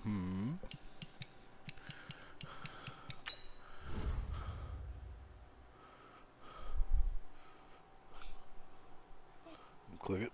Click it.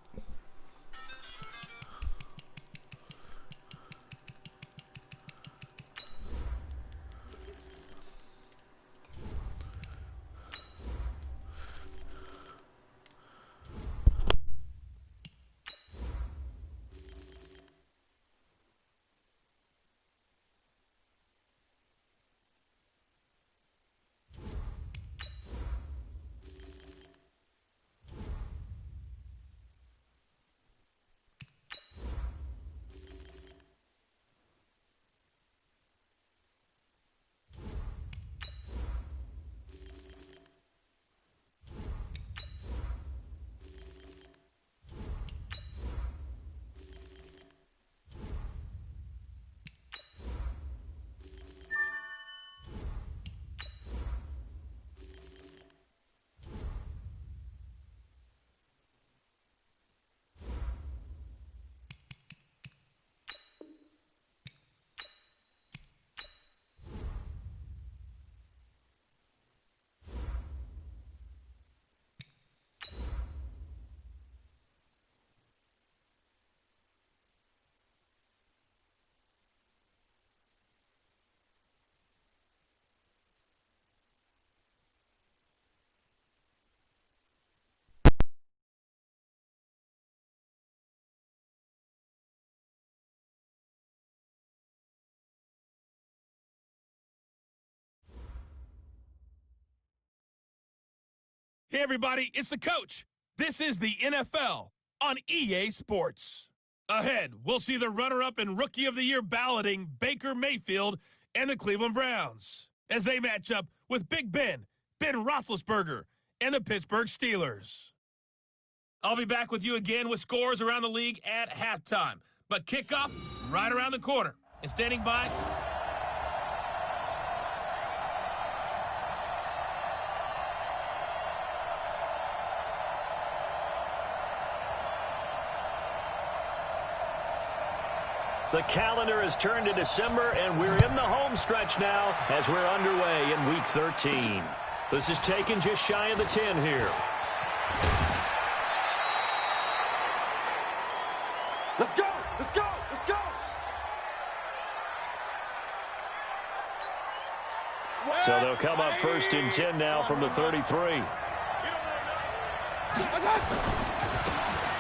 Hey everybody, it's the coach. This is the NFL on EA Sports. Ahead, we'll see the runner-up and Rookie of the Year balloting Baker Mayfield and the Cleveland Browns as they match up with Big Ben Roethlisberger, and the Pittsburgh Steelers. I'll be back with you again with scores around the league at halftime, but kickoff right around the corner. And standing by... The calendar has turned to December, and we're in the home stretch now as we're underway in Week 13. This is taken just shy of the 10 here. Let's go! Let's go! Let's go! So they'll come up first and 10 now from the 33.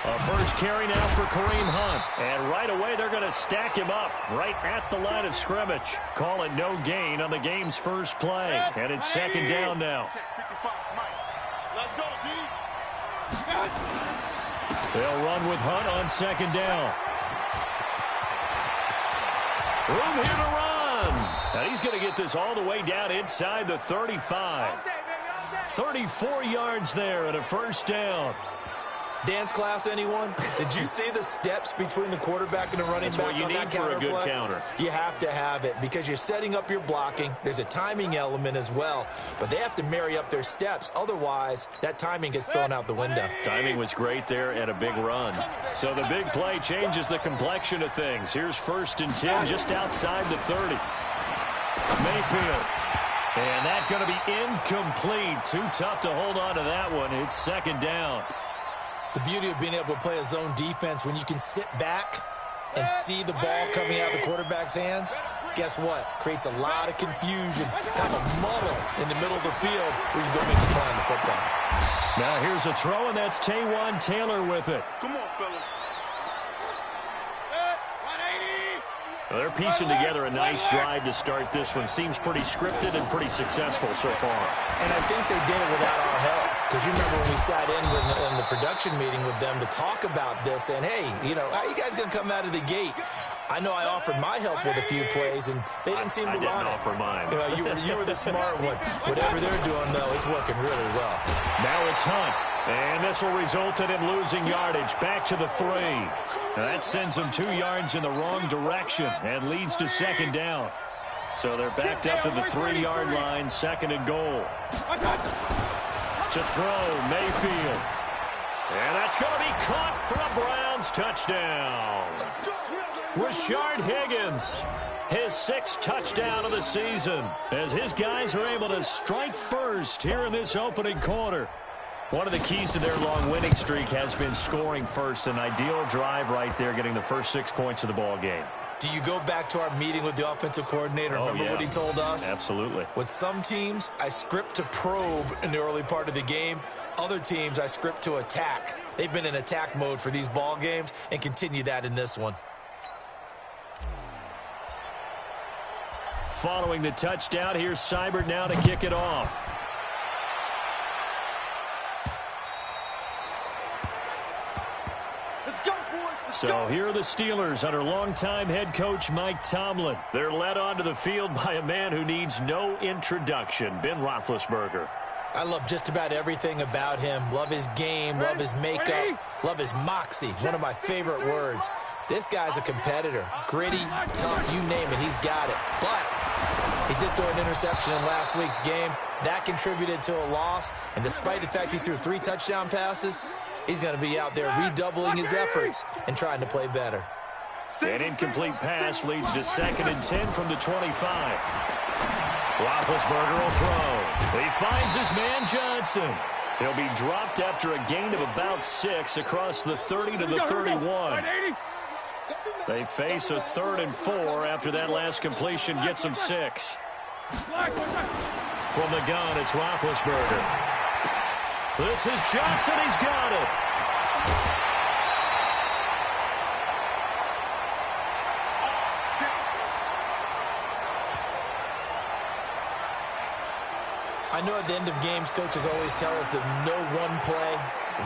A first carry now for Kareem Hunt. And right away, they're going to stack him up right at the line of scrimmage. Call it no gain on the game's first play. And it's second down now. Let's go, D. They'll run with Hunt on second down. Room here to run. Now he's going to get this all the way down inside the 35. 34 yards there and a first down. Dance class, anyone? Did you see the steps between the quarterback and the running back on that counter play? That's what you need for a good counter. You have to have it because you're setting up your blocking. There's a timing element as well, but they have to marry up their steps. Otherwise, that timing gets thrown out the window. Timing was great there and a big run. So the big play changes the complexion of things. Here's first and 10 just outside the 30. Mayfield. And that's going to be incomplete. Too tough to hold on to that one. It's second down. The beauty of being able to play a zone defense when you can sit back and see the ball coming out of the quarterback's hands, guess what? Creates a lot of confusion, kind of a muddle in the middle of the field where you can go make a play on the football. Now here's a throw, and that's Taywan Taylor with it. Come on, fellas. Well, they're piecing together a nice drive to start this one. Seems pretty scripted and pretty successful so far. And I think they did it without our help. Because you remember when we sat in the production meeting with them to talk about this, and hey, you know, how are you guys going to come out of the gate? I know I offered my help with a few plays, and they didn't seem to want it. I didn't offer mine. You were the smart one. Whatever they're doing, though, it's working really well. Now it's Hunt. And this will result in him losing yardage. Back to the 3. That sends him 2 yards in the wrong direction and leads to second down. So they're backed up to the 3-yard line, second and goal. To throw, Mayfield. And that's going to be caught for a Browns touchdown. Rashard Higgins, his 6th touchdown of the season, as his guys are able to strike first here in this opening quarter. One of the keys to their long winning streak has been scoring first. An ideal drive right there, getting the first 6 points of the ball game. Do you go back to our meeting with the offensive coordinator? Remember what he told us? Absolutely. With some teams, I script to probe in the early part of the game. Other teams, I script to attack. They've been in attack mode for these ball games and continue that in this one. Following the touchdown, here's Seibert now to kick it off. Let's go, boys. Let's So go. here are the Steelers under longtime head coach Mike Tomlin. They're led onto the field by a man who needs no introduction, Ben Roethlisberger. I love just about everything about him. Love his game, love his makeup, love his moxie. One of my favorite words. This guy's a competitor. Gritty, tough, you name it, he's got it. But he did throw an interception in last week's game. That contributed to a loss. And despite the fact he threw 3 touchdown passes, he's going to be out there redoubling his efforts and trying to play better. An incomplete pass leads to 2nd and 10 from the 25. Roethlisberger will throw. He finds his man Johnson. He'll be dropped after a gain of about 6 across the 30 to the 31. They face a 3rd and 4 after that last completion gets them 6. From the gun, it's Roethlisberger. This is Johnson. He's got it. I know at the end of games, coaches always tell us that no one play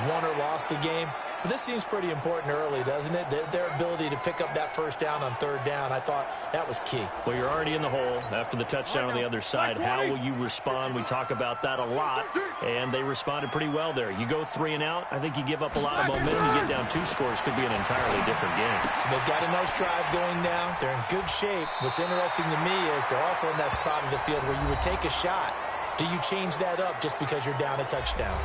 won or lost a game. But this seems pretty important early, doesn't it? Their ability to pick up that first down on 3rd down, I thought that was key. Well, you're already in the hole after the touchdown on the other side. How will you respond? We talk about that a lot, and they responded pretty well there. You go 3 and out, I think you give up a lot of momentum. You get down 2 scores, could be an entirely different game. So they've got a nice drive going now. They're in good shape. What's interesting to me is they're also in that spot of the field where you would take a shot. Do you change that up just because you're down a touchdown?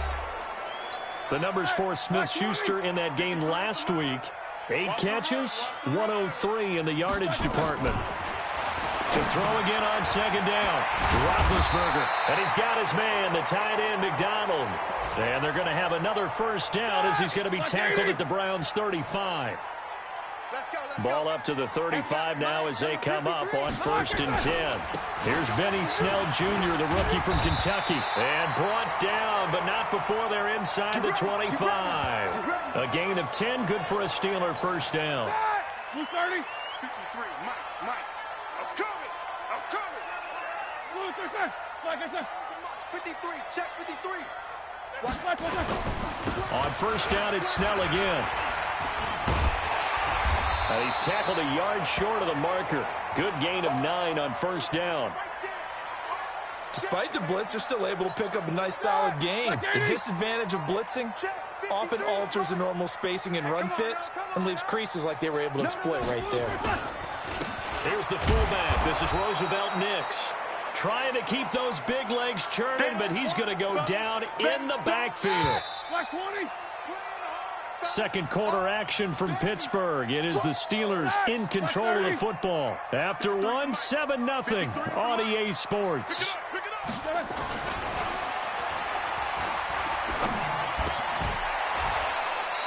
The numbers for Smith-Schuster in that game last week. 8 catches, 103 in the yardage department. To throw again on 2nd down. Roethlisberger. And he's got his man, the tight end, McDonald. And they're going to have another first down as he's going to be tackled at the Browns' 35. Ball up to the 35 now as they come up on 1st and 10. Here's Benny Snell Jr., the rookie from Kentucky. And brought down, but not before they're inside the 25. A gain of 10, good for a Steeler first down. 53, Mike. I'm coming. Like I said, 53, check 53. On 1st down, it's Snell again. And he's tackled a yard short of the marker. Good gain of 9 on 1st down. Despite the blitz, they're still able to pick up a nice, solid gain. The disadvantage of blitzing often alters the normal spacing and run fits and leaves creases like they were able to exploit right there. Here's the fullback. This is Roosevelt Nix. Trying to keep those big legs churning, but he's going to go down in the backfield. 2nd quarter action from Pittsburgh. It is the Steelers in control of the football. After 1, 7-0 on EA Sports.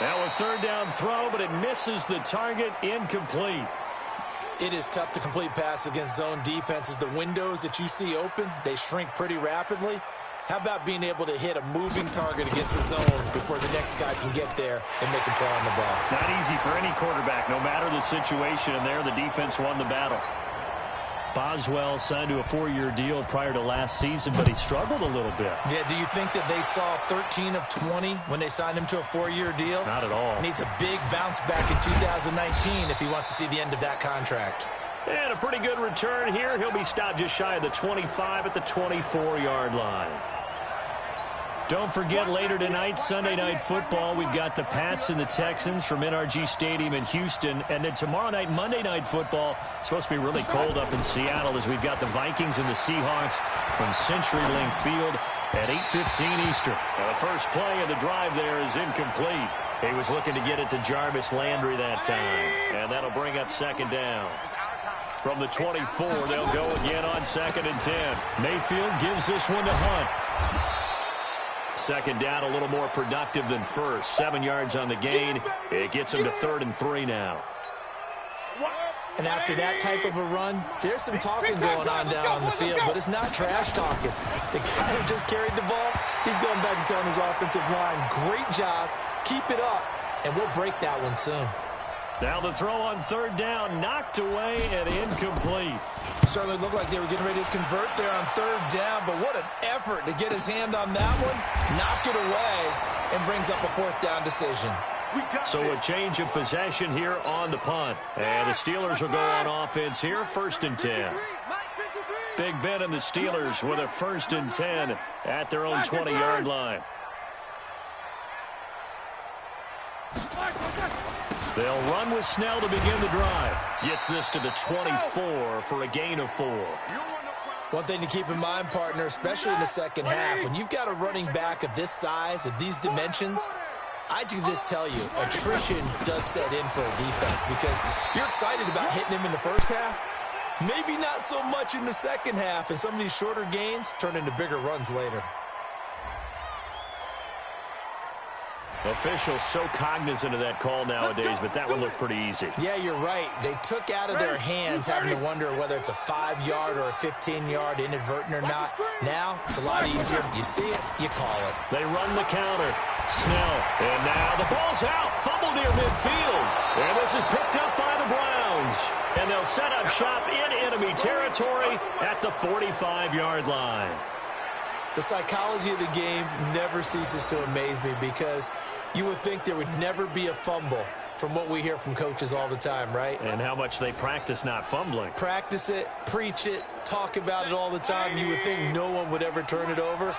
Now a 3rd down throw, but it misses the target, incomplete. It is tough to complete passes against zone defenses. The windows that you see open, they shrink pretty rapidly. How about being able to hit a moving target against a zone before the next guy can get there and make a play on the ball? Not easy for any quarterback, no matter the situation, and there the defense won the battle. Boswell signed to a 4-year deal prior to last season, but he struggled a little bit. Yeah, do you think that they saw 13 of 20 when they signed him to a 4-year deal? Not at all. Needs a big bounce back in 2019 if he wants to see the end of that contract. And a pretty good return here. He'll be stopped just shy of the 25 at the 24-yard line. Don't forget, later tonight, Sunday Night Football, we've got the Pats and the Texans from NRG Stadium in Houston. And then tomorrow night, Monday Night Football, it's supposed to be really cold up in Seattle as we've got the Vikings and the Seahawks from CenturyLink Field at 8:15 Eastern. Now, the first play of the drive there is incomplete. He was looking to get it to Jarvis Landry that time. And that'll bring up second down. From the 24, they'll go again on 2nd and 10. Mayfield gives this one to Hunt. Second down, a little more productive than first. 7 yards on the gain. It gets him to 3rd and 3 now. And after that type of a run, there's some talking going on down on the field, but it's not trash talking. The guy who just carried the ball, he's going back and telling his offensive line, great job, keep it up, and we'll break that one soon. Now the throw on 3rd down, knocked away and incomplete. Certainly looked like they were getting ready to convert there on 3rd down, but what an effort to get his hand on that one, knock it away, and brings up a 4th down decision. So a change of possession here on the punt. And the Steelers will go on offense here, 1st and 10. Big Ben and the Steelers with a 1st and 10 at their own 20-yard line. They'll run with Snell to begin the drive. Gets this to the 24 for a gain of 4. One thing to keep in mind, partner, especially in the second half, when you've got a running back of this size, of these dimensions, I can just tell you, attrition does set in for a defense because you're excited about hitting him in the first half. Maybe not so much in the second half, and some of these shorter gains turn into bigger runs later. Officials so cognizant of that call nowadays, but that one looked pretty easy. Yeah, you're right. They took out of their hands having to wonder whether it's a 5-yard or a 15-yard inadvertent or not. Now, it's a lot easier. You see it, you call it. They run the counter. Snell. And now the ball's out. Fumble near midfield. And this is picked up by the Browns. And they'll set up shop in enemy territory at the 45-yard line. The psychology of the game never ceases to amaze me because you would think there would never be a fumble from what we hear from coaches all the time, right? And how much they practice not fumbling. Practice it, preach it, talk about it all the time. You would think no one would ever turn it over.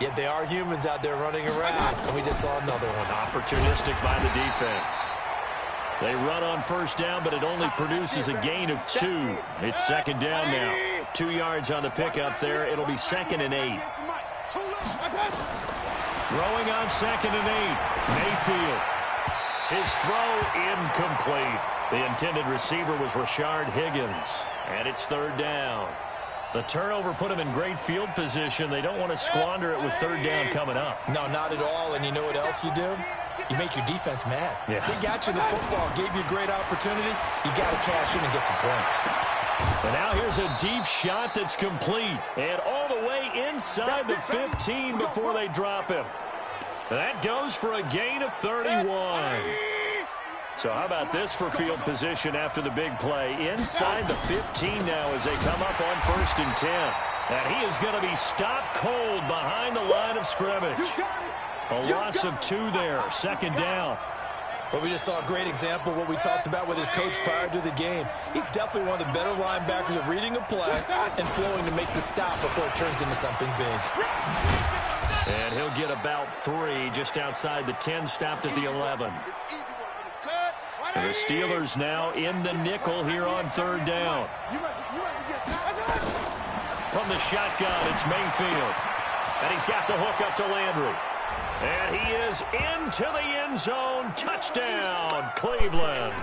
Yet they are humans out there running around, and we just saw another one. Opportunistic by the defense. They run on 1st down, but it only produces a gain of 2. It's 2nd down now. 2 yards on the pickup there. It'll be 2nd and 8. Throwing on 2nd and 8. Mayfield. His throw incomplete. The intended receiver was Rashard Higgins. And it's 3rd down. The turnover put him in great field position. They don't want to squander it with 3rd down coming up. No, not at all. And you know what else you do? You make your defense mad. Yeah. They got you the football, gave you a great opportunity. You got to cash in and get some points. And now here's a deep shot that's complete. And all the way inside the 15 before they drop him. That goes for a gain of 31. So how about this for field position after the big play? Inside the 15 now as they come up on 1st and 10. And he is going to be stopped cold behind the line of scrimmage. A loss of 2 there, 2nd down. Well, we just saw a great example of what we talked about with his coach prior to the game. He's definitely one of the better linebackers at reading a play and flowing to make the stop before it turns into something big. And he'll get about 3 just outside the 10, stopped at the 11. And the Steelers now in the nickel here on 3rd down. From the shotgun, it's Mayfield. And he's got the hook up to Landry. And he is into the end zone. Touchdown, Cleveland.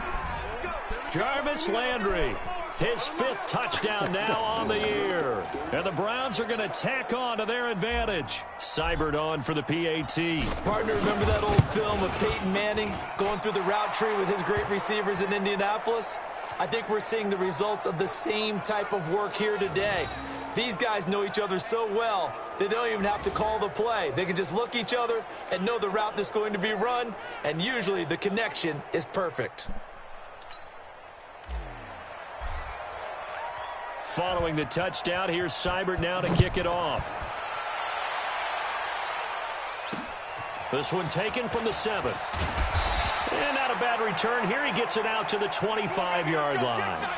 Jarvis Landry, his 5th touchdown now on the year. And the Browns are going to tack on to their advantage. Seibert on for the PAT. Partner, remember that old film of Peyton Manning going through the route tree with his great receivers in Indianapolis? I think we're seeing the results of the same type of work here today. These guys know each other so well that they don't even have to call the play. They can just look each other and know the route that's going to be run, and usually the connection is perfect. Following the touchdown, here's Seibert now to kick it off. This one taken from the 7. And not a bad return here. He gets it out to the 25-yard line.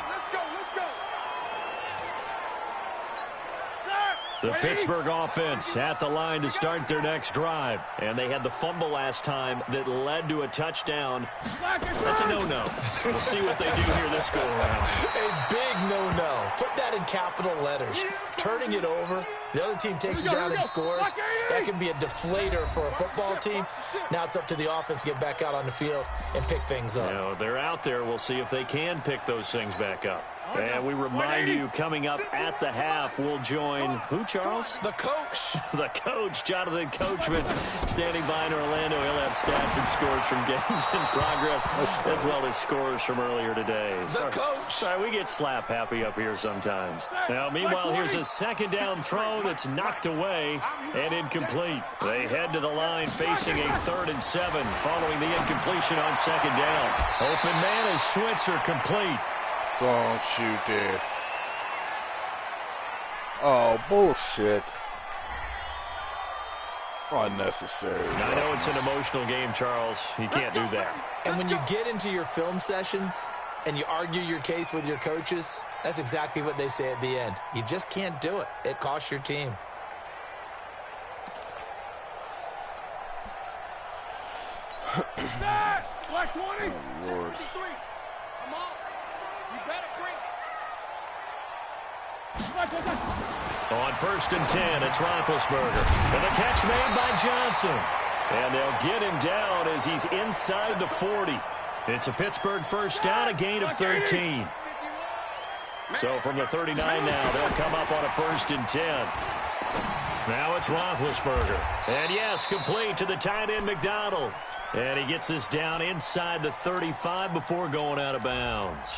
The Pittsburgh offense at the line to start their next drive. And they had the fumble last time that led to a touchdown. That's a no-no. We'll see what they do here this go-around. A big no-no. Put that in capital letters. Turning it over The other team takes you down and scores. That can be a deflator for a football team. Now it's up to the offense to get back out on the field and pick things up. You know, they're out there. We'll see if they can pick those things back up. And we remind you, coming up at the half, we'll join who, Charles? The coach. The coach, Jonathan Coachman, standing by in Orlando. He'll have stats and scores from games in progress, as well as scores from earlier today. The coach. Sorry, we get slap happy up here sometimes. Now, meanwhile, here's a second down throw that's knocked away and incomplete. They head to the line facing a 3rd and 7 following the incompletion on second down. Open man is Switzer, complete. Don't you dare. Oh, bullshit. Unnecessary. I know it's an emotional game, Charles. You can't do that. And when you get into your film sessions and you argue your case with your coaches, that's exactly what they say at the end. You just can't do it. It costs your team. Black 20. Oh, Lord. 53. Come on. You better bring. On 1st and 10, it's Roethlisberger. And the catch made by Johnson. And they'll get him down as he's inside the 40. It's a Pittsburgh first down, a gain of 13. So from the 39 now, they'll come up on a 1st and 10. Now it's Roethlisberger. And yes, complete to the tight end McDonald. And he gets us down inside the 35 before going out of bounds.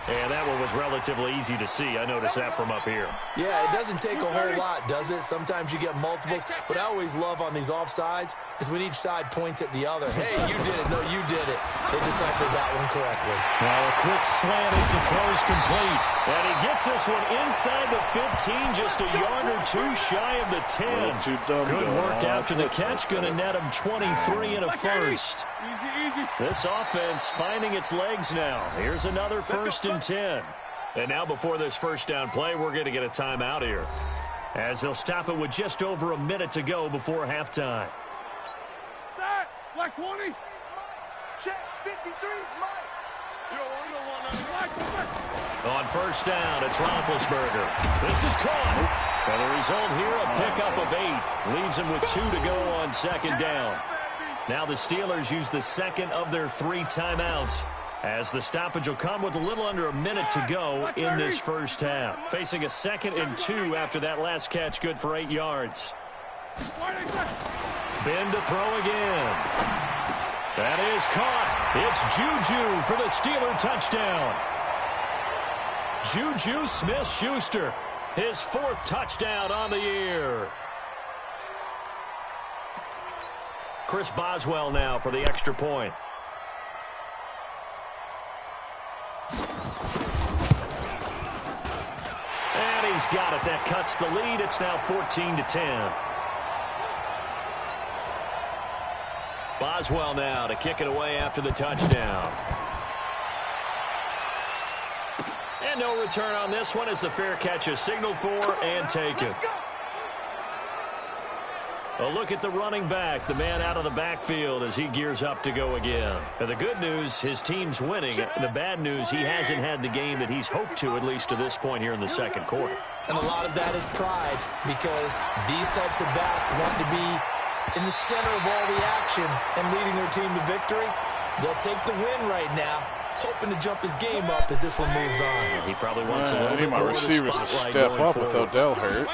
And that one was relatively easy to see. I noticed that from up here. Yeah, it doesn't take a whole lot, does it? Sometimes you get multiples. What I always love on these offsides is when each side points at the other. Hey, you did it. No, you did it. They deciphered that one correctly. Now a quick slant as the throw's complete. And he gets this one inside the 15, just a yard or two shy of the 10. Good work after the catch. Going to net him 23 and a first. This offense finding its legs now. Here's another 1st and 10. And now before this first down play, we're going to get a timeout here, as they'll stop it with just over a minute to go before halftime. Black 20. Check. 53 is mine. You don't want nothing. On 1st down, it's Roethlisberger. This is caught. And the result here, a pickup of 8. Leaves him with 2 to go on 2nd down. Now the Steelers use the 2nd of their 3 timeouts, as the stoppage will come with a little under a minute to go in this first half. Facing a 2nd and 2 after that last catch, good for 8 yards. Ben to throw again. That is caught. It's Juju for the Steeler touchdown. Juju Smith-Schuster, his 4th touchdown on the year. Chris Boswell now for the extra point. And he's got it. That cuts the lead. It's now 14-10. Boswell now to kick it away after the touchdown. And no return on this one as the fair catch is signaled for and taken. A look at the running back, the man out of the backfield as he gears up to go again. And the good news, his team's winning. The bad news, he hasn't had the game that he's hoped to, at least to this point here in the 2nd quarter. And a lot of that is pride, because these types of backs want to be in the center of all the action and leading their team to victory. They'll take the win right now, hoping to jump his game up as this one moves on. He probably wants a little bit my more of the receivers to spotlight step going up with forward. Odell hurt.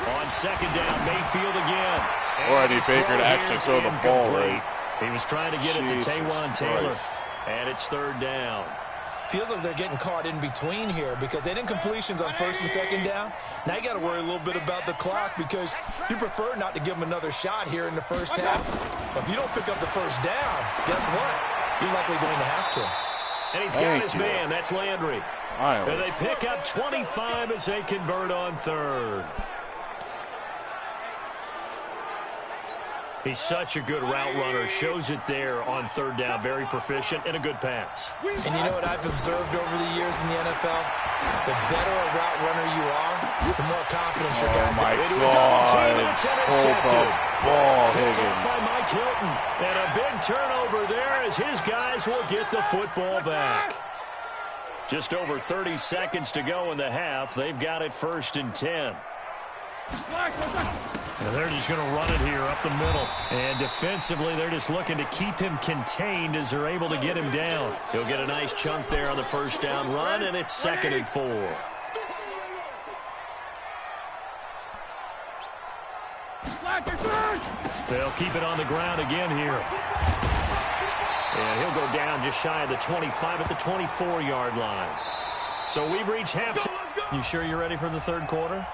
On 2nd down, Mayfield again. Or I need His Baker throw to actually here's throw the ball incomplete. right. He was trying to get it to Jesus Taywan Taylor. Christ. And it's 3rd down. Feels like they're getting caught in between here, because they didn't completions on 1st and 2nd down. Now you got to worry a little bit about the clock, because you prefer not to give them another shot here in the first half. But if you don't pick up the first down, guess what? You're likely going to have to. And he's got his man. That's Landry. And they pick up 25 as they convert on 3rd. He's such a good route runner. Shows it there on 3rd down. Very proficient and a good pass. And you know what I've observed over the years in the NFL? The better a route runner you are, the more confidence your guys my get. God. Hold the ball, Picked up Higgins. by Mike Hilton. And a big turnover there as his guys will get the football back. Just over 30 seconds to go in the half. They've got it 1st and 10. And they're just going to run it here up the middle. And defensively, they're just looking to keep him contained as they're able to get him down. He'll get a nice chunk there on the 1st down run, and it's 2nd and 4. They'll keep it on the ground again here. And he'll go down just shy of the 25 at the 24-yard line. So we've reached halftime. You sure you're ready for the 3rd quarter?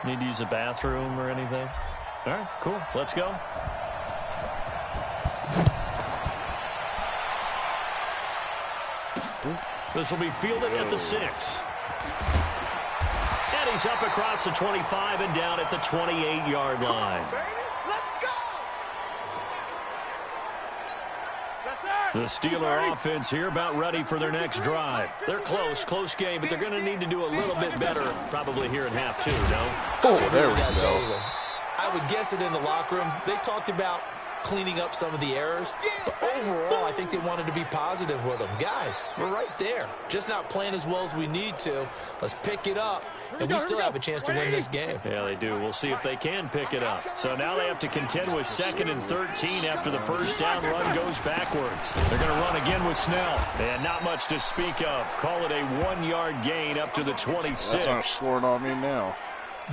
Need to use a bathroom or anything? All right, cool. Let's go. This will be fielded at the 6. And he's up across the 25 and down at the 28-yard line. The Steeler offense here about ready for their next drive. They're close game, but they're going to need to do a little bit better probably here in half 2, no? Oh, there we go. Totally. I would guess it in the locker room. They talked about cleaning up some of the errors, but overall, I think they wanted to be positive with them. Guys, we're right there. Just not playing as well as we need to. Let's pick it up, and we still have a chance to win this game. Yeah, they do. We'll see if they can pick it up. So now they have to contend with 2nd and 13 after the 1st down run goes backwards. They're going to run again with Snell. And not much to speak of. Call it a 1-yard gain up to the 26. That's not scoring on me now.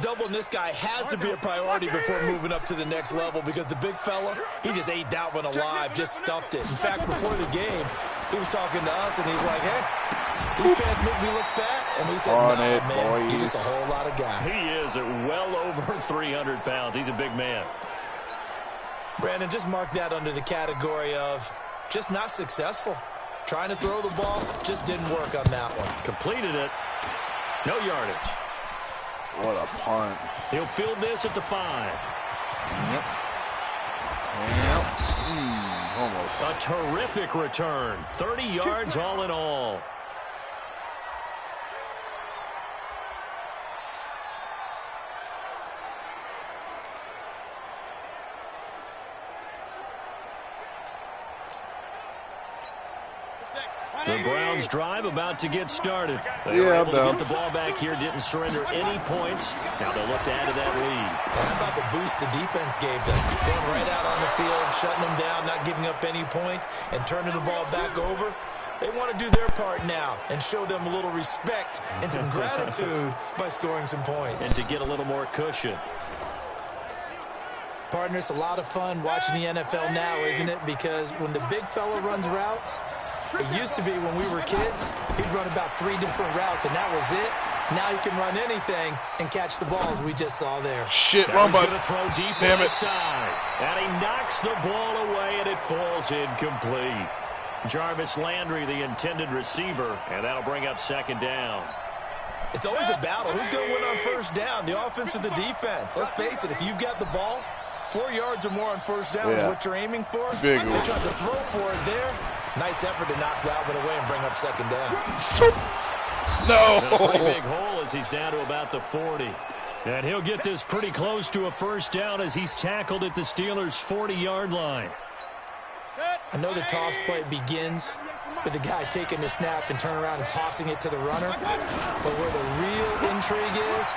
Doubling this guy has to be a priority before moving up to the next level because the big fella, he just ate that one alive, just stuffed it. In fact, before the game, he was talking to us, and he's like, hey, these pants make me look fat. And we said, nah, man, he's just a whole lot of guy. He is at well over 300 pounds. He's a big man. Brandon, just mark that under the category of just not successful. Trying to throw the ball just didn't work on that one. Completed it. No yardage. What a punt. He'll field this at the 5. Yep. Almost. A terrific return. 30 yards all in all. The Browns drive about to get started. They were able to get the ball back here, didn't surrender any points. Now they'll look to add to that lead. How about the boost the defense gave them? Going right out on the field, shutting them down, not giving up any points, and turning the ball back over. They want to do their part now and show them a little respect and some gratitude by scoring some points. And to get a little more cushion. Partner, it's a lot of fun watching the NFL now, isn't it? Because when the big fella runs routes, it used to be when we were kids, he'd run about 3 different routes, and that was it. Now he can run anything and catch the ball, as we just saw there. Shit, wrong button. Going to throw deep Damn it. outside. And he knocks the ball away, and it falls incomplete. Jarvis Landry, the intended receiver, and that'll bring up 2nd down. It's always a battle. Who's going to win on 1st down, the offense or the defense? Let's face it, if you've got the ball, 4 yards or more on 1st down is what you're aiming for. Big they tried to throw for it there. Nice effort to knock that one away and bring up 2nd down. No. And a pretty big hole as he's down to about the 40. And he'll get this pretty close to a 1st down as he's tackled at the Steelers' 40-yard line. I know the toss play begins with the guy taking the snap and turn around and tossing it to the runner. But where the real intrigue is,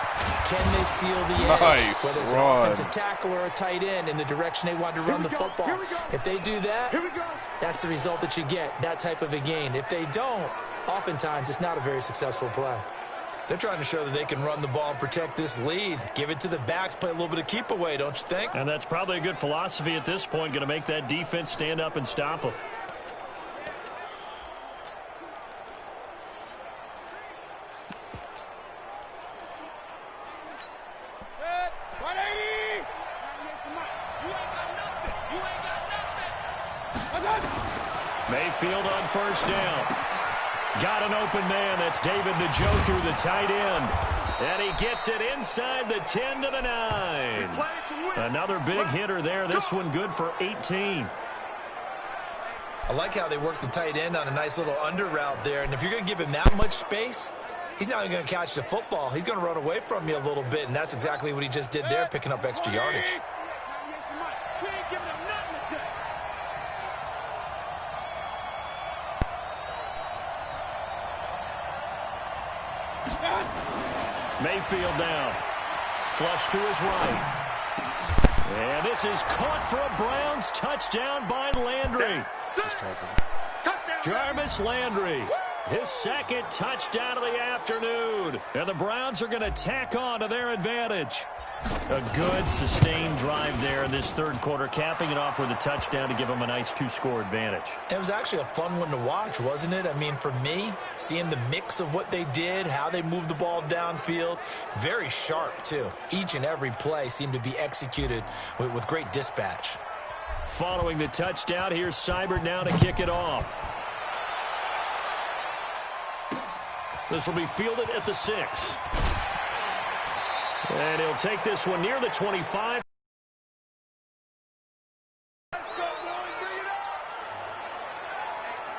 can they seal the edge? Nice Whether it's an offensive tackle or a tight end in the direction they want to run the football. If they do that, that's the result that you get, that type of a gain. If they don't, oftentimes it's not a very successful play. They're trying to show that they can run the ball and protect this lead. Give it to the backs, play a little bit of keep away, don't you think? And that's probably a good philosophy at this point, going to make that defense stand up and stop them. Mayfield on 1st down. Got an open man. That's David Njoku, the tight end. And he gets it inside the 10 to the 9. Another big hitter there. This one good for 18. I like how they work the tight end on a nice little under route there. And if you're going to give him that much space, he's not going to catch the football. He's going to run away from you a little bit. And that's exactly what he just did there, picking up extra yardage. Mayfield now. Flush to his right. And this is caught for a Browns touchdown by Landry. Jarvis Landry, his second touchdown of the afternoon. And the Browns are going to tack on to their advantage. A good, sustained drive there in this third quarter, capping it off with a touchdown to give them a nice 2-score advantage. It was actually a fun one to watch, wasn't it? I mean, for me, seeing the mix of what they did, how they moved the ball downfield, very sharp, too. Each and every play seemed to be executed with great dispatch. Following the touchdown, here's Seibert now to kick it off. This will be fielded at the 6. And he'll take this one near the 25.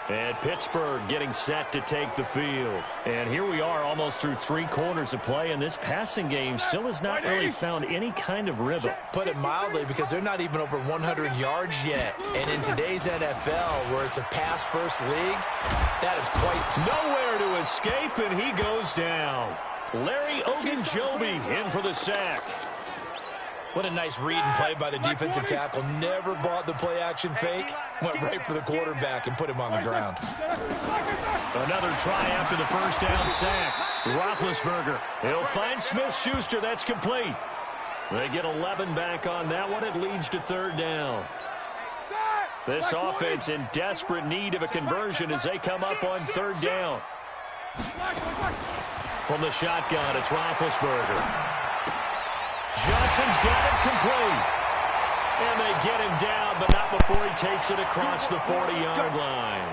And Pittsburgh getting set to take the field. And here we are almost through 3 quarters of play, and this passing game still has not really found any kind of rhythm. Put it mildly, because they're not even over 100 yards yet. And in today's NFL, where it's a pass-first league, that is quite... Nowhere to escape, and he goes down. Larry Ogunjobi in for the sack. What a nice read and play by the defensive tackle. Never bought the play-action fake. Went right for the quarterback and put him on the ground. Another try after the first down sack. Roethlisberger. He'll find Smith-Schuster. That's complete. They get 11 back on that one. It leads to third down. This offense in desperate need of a conversion as they come up on third down. From the shotgun, it's Roethlisberger. Johnson's got it complete. And they get him down, but not before he takes it across the 40-yard line.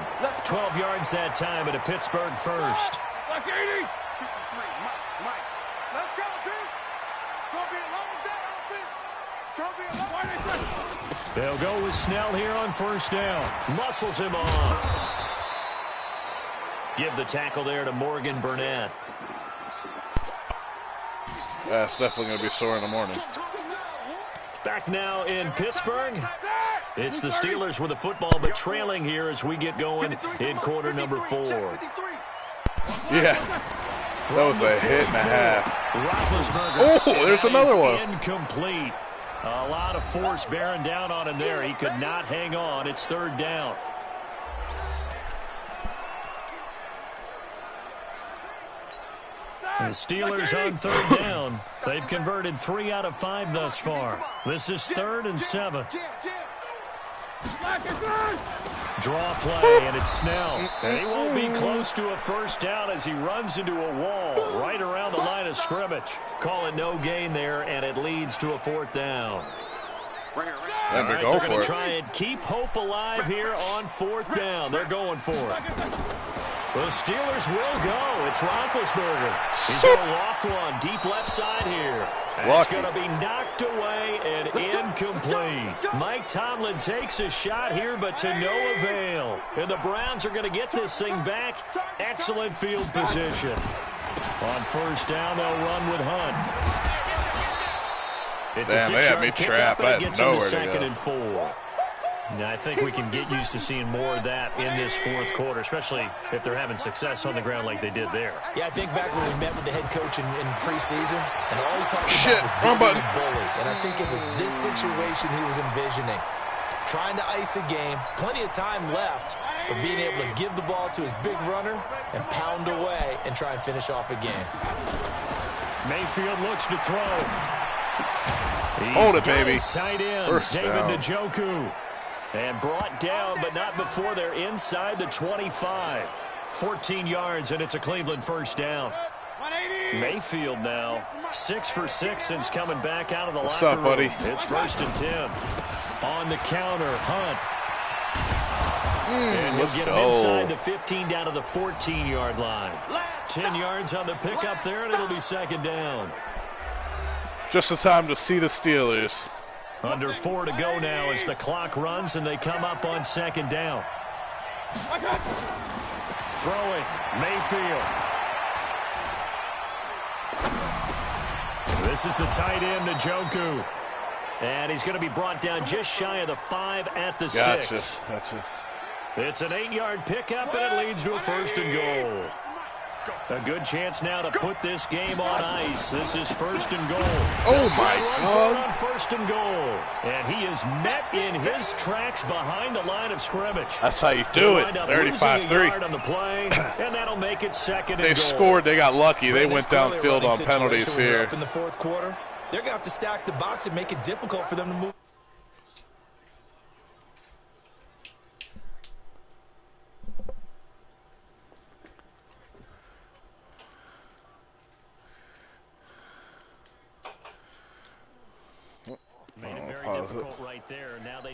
12 yards that time at a Pittsburgh first. Let's go, dude. It's going to be a long day offense. It's going to be a long day. They'll go with Snell here on first down. Muscles him off. Give the tackle there to Morgan Burnett. Yeah, it's definitely going to be sore in the morning. Back now in Pittsburgh. It's the Steelers with the football, but trailing here as we get going in quarter number 4. Yeah, that was a hit and a half. Oh, there's another one. Incomplete. A lot of force bearing down on him there. He could not hang on. It's third down. The Steelers on third down. They've converted 3 out of 5 thus far. This is 3rd and 7. Draw play, and it's Snell. And he won't be close to a first down as he runs into a wall right around the line of scrimmage. Call it no gain there, and it leads to a 4th down. All right, they're going to try and keep hope alive here on 4th down. They're going for it. The Steelers will go. It's Roethlisberger. He's going to loft one deep left side here. And it's going to be knocked away and incomplete. Mike Tomlin takes a shot here, but to no avail. And the Browns are going to get this thing back. Excellent field position. On first down, they'll run with Hunt. It's Damn, a 6-yard pickup, and it gets him to 2nd and 4. Now, I think we can get used to seeing more of that in this 4th quarter, especially if they're having success on the ground like they did there. Yeah, I think back when we met with the head coach in preseason, and all he talked about was being a bully. And I think it was this situation he was envisioning. Trying to ice a game, plenty of time left, but being able to give the ball to his big runner and pound away and try and finish off a game. Mayfield looks to throw. Hold it, baby. Tight end, David Njoku. And brought down, but not before they're inside the 25. 14 yards, and it's a Cleveland first down. Mayfield now, 6 for 6 since coming back out of the locker room. What's up, buddy? It's 1st and 10. On the counter, Hunt. And he'll get him inside the 15 down to the 14-yard line. 10 yards on the pickup there, and it'll be 2nd down. Just the time to see the Steelers. Under 4 to go now as the clock runs and they come up on 2nd down. Throwing, Mayfield. This is the tight end, Njoku. And he's going to be brought down just shy of the 5 at the 6. Gotcha. It's an 8-yard pickup, and it leads to a 1st and goal. A good chance now to put this game on ice. This is 1st and goal. Oh, my God. On 1st and goal. And he is met in his tracks behind the line of scrimmage. That's how you do it. 35-3. On the play, and that'll make it 2nd and goal. They scored. They got lucky. They went downfield on penalties here. Up in the 4th quarter, they're going to have to stack the box and make it difficult for them to move.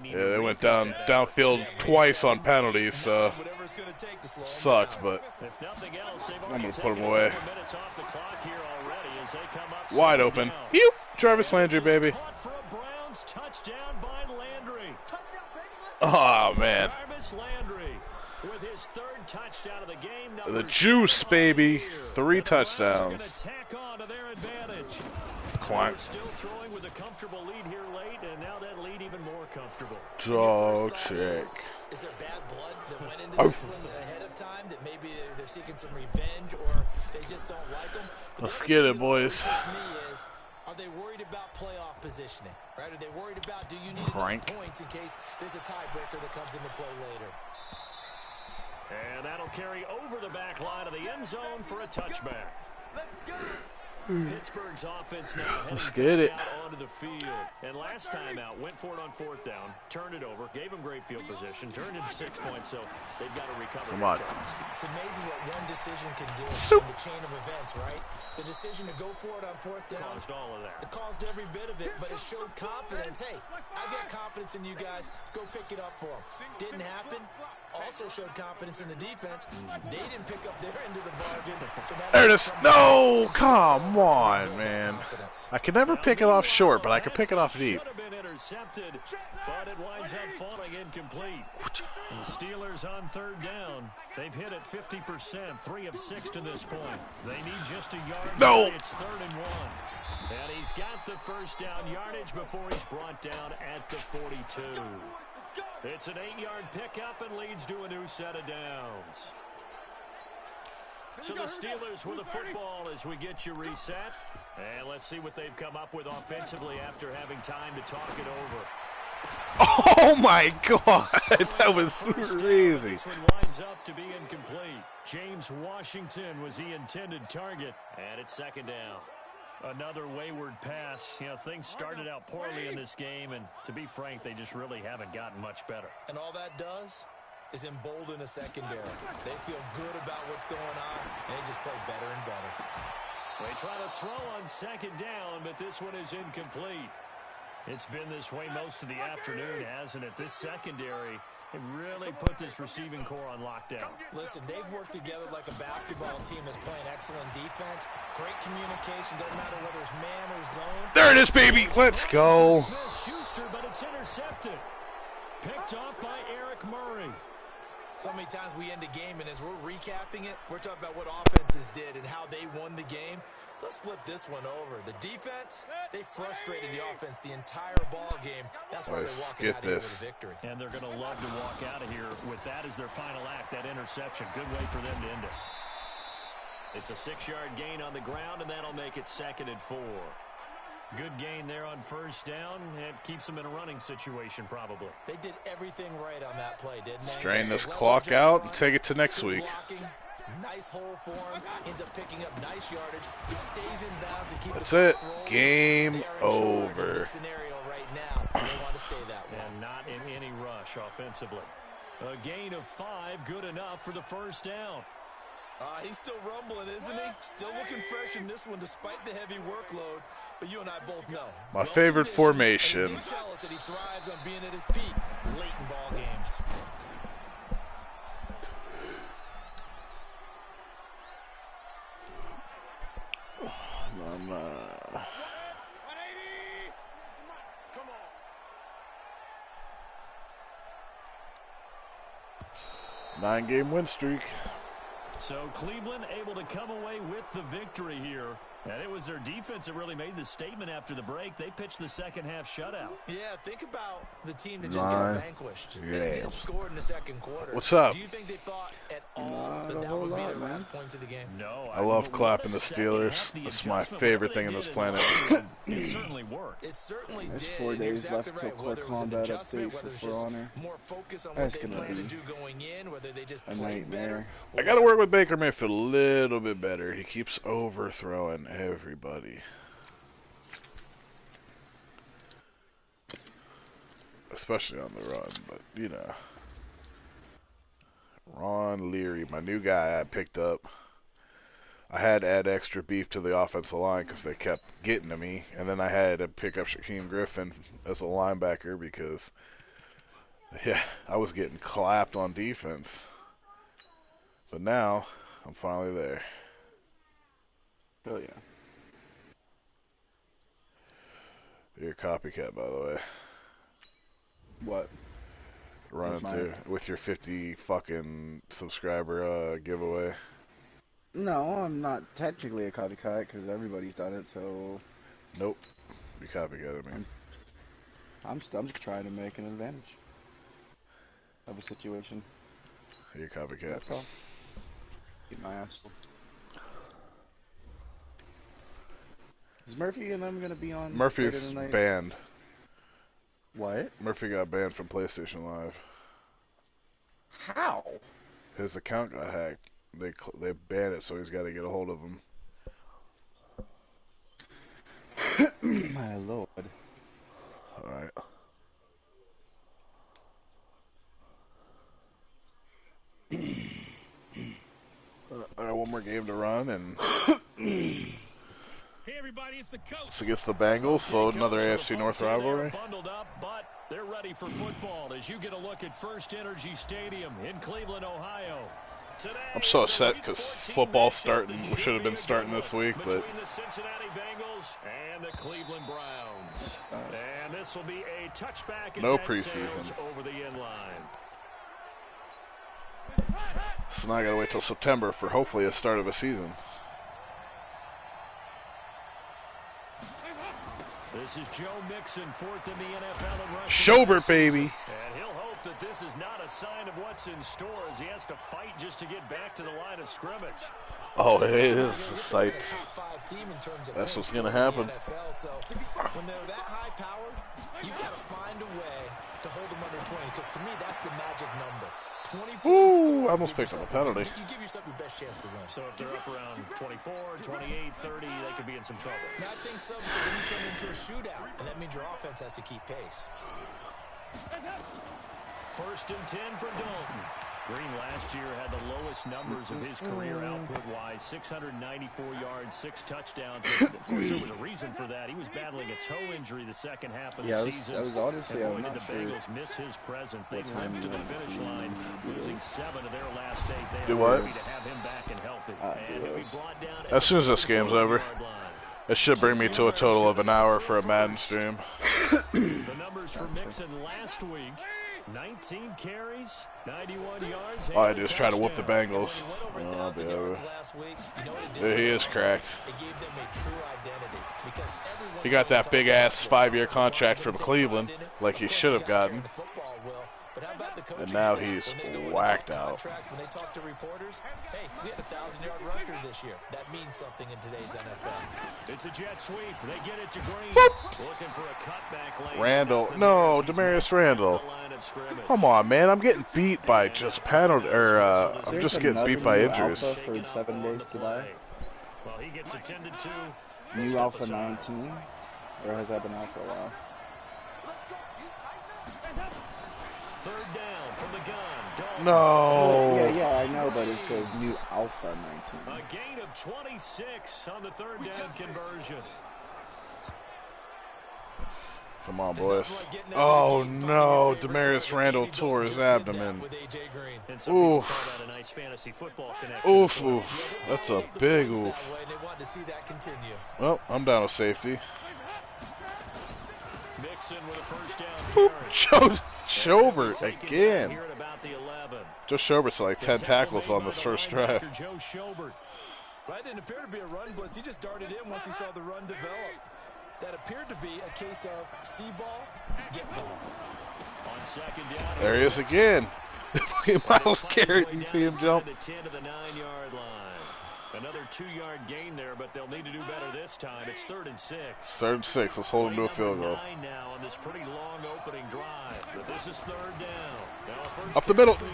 Yeah, they went downfield twice on penalties, so sucked, but I'm going to put them away. Wide open. Phew! Jarvis Landry, baby. Oh, man. The juice, baby. 3 touchdowns. Clank. Still throwing with a comfortable lead here late, and now that lead even more comfortable. Dog check. Is there bad blood that went into this one ahead of time that maybe they're seeking some revenge or they just don't like them? Let's get it, boys. To me is, are they worried about playoff positioning? Right? Are they worried about do you need enough points in case there's a tiebreaker that comes into play later? And that'll carry over the back line of the end zone for a touchback. Let's go. Pittsburgh's offense now heading out onto the field. And last time out, went for it on 4th down, turned it over, gave them great field position, turned into 6 points, so they've got to recover. Come on. It's amazing what one decision can do in the chain of events, right? The decision to go for it on 4th down. Caused all of that. It caused every bit of it, but it showed confidence. Hey, I've got confidence in you guys. Go pick it up for them. Didn't happen. Also showed confidence in the defense. They didn't pick up their end of the bargain. So there it is. No, come on, man. I can never pick it off short, but I can pick it off deep. But it winds up falling incomplete. The Steelers on 3rd down. They've hit it 50%, 3 of 6 to this point. They need just a yard. No. It's 3rd and 1. And he's got the 1st down yardage before he's brought down at the 42. It's an 8-yard pickup and leads to a new set of downs. So the Steelers with the football as we get you reset. And let's see what they've come up with offensively after having time to talk it over. Oh, my God. That was crazy. This one winds up to be incomplete. James Washington was the intended target. And it's 2nd down. Another wayward pass. You know, things started out poorly in this game, and to be frank, they just really haven't gotten much better. And all that does is embolden a secondary. They feel good about what's going on, and they just play better and better. They try to throw on 2nd down, but this one is incomplete. It's been this way most of the afternoon, hasn't it? This secondary, it really put this receiving core on lockdown. Listen, they've worked together like a basketball team that's playing excellent defense. Great communication, doesn't matter whether it's man or zone. There it is, baby. Let's go. Smith-Schuster, but it's intercepted. Picked off by Eric Murray. So many times we end a game, and as we're recapping it, we're talking about what offenses did and how they won the game. Let's flip this one over. The defense, they frustrated the offense the entire ball game. That's why they're walking out of here with a victory. And they're going to love to walk out of here with that as their final act, that interception. Good way for them to end it. It's a 6-yard gain on the ground, and that'll make it 2nd and 4. Good gain there on 1st down. It keeps them in a running situation, probably. They did everything right on that play, didn't they? Strain this clock out and take it to next week. Nice hole for him. Ends up picking up nice yardage. He stays in bounds and keeps That's it. Game over. Scenario right now. They want to stay that way. And not in any rush offensively. A gain of 5, good enough for the 1st down. He's still rumbling, isn't he? Still looking fresh in this one despite the heavy workload. But you and I both know. My favorite formation. He did tell us that he thrives on being at his peak late in ball games. Nine-game win streak. So Cleveland able to come away with the victory here. And it was their defense that really made the statement after the break. They pitched the second-half shutout. Yeah, think about the team that just got vanquished. They didn't score in the 2nd quarter. What's up? Do you think they thought at all, then that would be their last points of the game. No, I love clapping the Steelers. It's my favorite thing on this planet. It certainly worked. It certainly There's did. 4 days Exactly left till right. Core Whether it was an Combat adjustment, update whether for it's For just Honor. more focus on That's what they gonna plan to be do going in, whether they just a play better. nightmare. I got to work with Baker Mayfield a little bit better. He keeps overthrowing everybody. Especially on the run, but, you know. Ron Leary, my new guy I picked up. I had to add extra beef to the offensive line because they kept getting to me. And then I had to pick up Shaquem Griffin as a linebacker because, yeah, I was getting clapped on defense. But now, I'm finally there. Oh yeah. You're a copycat, by the way. What? Running through with your 50 fucking subscriber giveaway. No, I'm not technically a copycat because everybody's done it. So Nope. You copycatted me. I'm just trying to make an advantage of a situation. You're a copycat. That's all. Keep my ass full. Is Murphy and them gonna be on? Murphy's later tonight? banned. What? Murphy got banned from PlayStation Live. How? His account got hacked. They banned it, so he's got to get a hold of him. My lord. Alright. I got one more game to run, and Hey, everybody, it's the coach. it's against the Bengals, so another AFC North rivalry. Bundled up, but they're ready for football as you get a look at First Energy Stadium in Cleveland, Ohio. Today, I'm so it's a upset Week because 14 football matchup that should have been starting this week, but between the Cincinnati Bengals and the Cleveland Browns. And this will be a touchback as No that preseason. sails over the end line. so now I gotta wait till September for hopefully a start of a season. This is Joe Mixon, fourth in the NFL in rushing. Schobert, baby. And he'll hope that this is not a sign of what's in store as he has to fight just to get back to the line of scrimmage. Oh, it is a sight. That's what's gonna happen. NFL, so when they're that high powered, you got to find a way to hold them under 20. Because to me, that's the magic number. 20 points. Ooh, I almost picked up a penalty. You give yourself your best chance to win. So if they're up around 24, 28, 30, they could be in some trouble. I think so, because then you turn into a shootout, and that means your offense has to keep pace. First and 10 for Dalton. Green last year had the lowest numbers of his career output-wise, 694 yards, 6 touchdowns. But of course, there was a reason for that. He was battling a toe injury the second half of the season. I was honestly, and boy, I'm did not the sure Bengals miss his presence. They what time limped to he the went finish to line, do losing it. 7 of their last 8. They Do are what? happy to have him back and healthy. And he'll be brought down As soon as this game's over. 34-yard line. It should bring me to a total of an hour for a Madden stream. The numbers for Mixon last week: 19 carries, 91 yards. All I do is try to whoop the When Bengals. he went over Oh, 1,000 yards last week, you know what it did? Yeah, he for is them? cracked. It gave them a true identity. Because everyone's He got gonna that talk big about ass this 5-year offensive line, contract they're from gonna take Cleveland, pride in it. like Of he course, should the have guy gotten. carrying the football will. But how about the coaching And now staff? he's When they go in and whacked talk out. contracts, when they talk to reporters, hey, we had a 1,000-yard rusher this year. That means something in today's NFL. It's a jet sweep. They get it to Green. Looking for a cutback lane. Randall. Nothing No, there as he's Demarius at Randall. the line of scrimmage. Come on, man. I'm getting beat by just penalty, I'm There's just getting another beat by new injuries. alpha for 7 days to die. Well, he gets attended to. New Alpha 19? Or has that been out for a while? Third down from the gun. Dalton. No. Yeah, I know, but it says New Alpha 19. A gain of 26 on the third down conversion. Come on, boys. Oh, no. Demarius Randall tore his abdomen. And some people Oof. call that a nice fantasy football connection. Oof, oof. That's a big oof. They want to see that continue. Well, I'm down with safety. Mixon with a first down carry. Schobert Taking it again. here at about the 11. Joe Schobert's like 10 tackles on this first drive. Joe Schobert. That didn't appear to be a run blitz. He just darted in once he saw the run develop. That appeared to be a case of see ball, get ball. On second down. There he is again. Miles Garrett, you see him jump? The 10 to the 9-yard line. Another 2-yard gain there, but they'll need to do better this time. It's 3rd and 6. 3rd and 6. Let's hold him to a field goal. 9 now on this pretty long opening drive. But this is 3rd down. Now Up the middle. and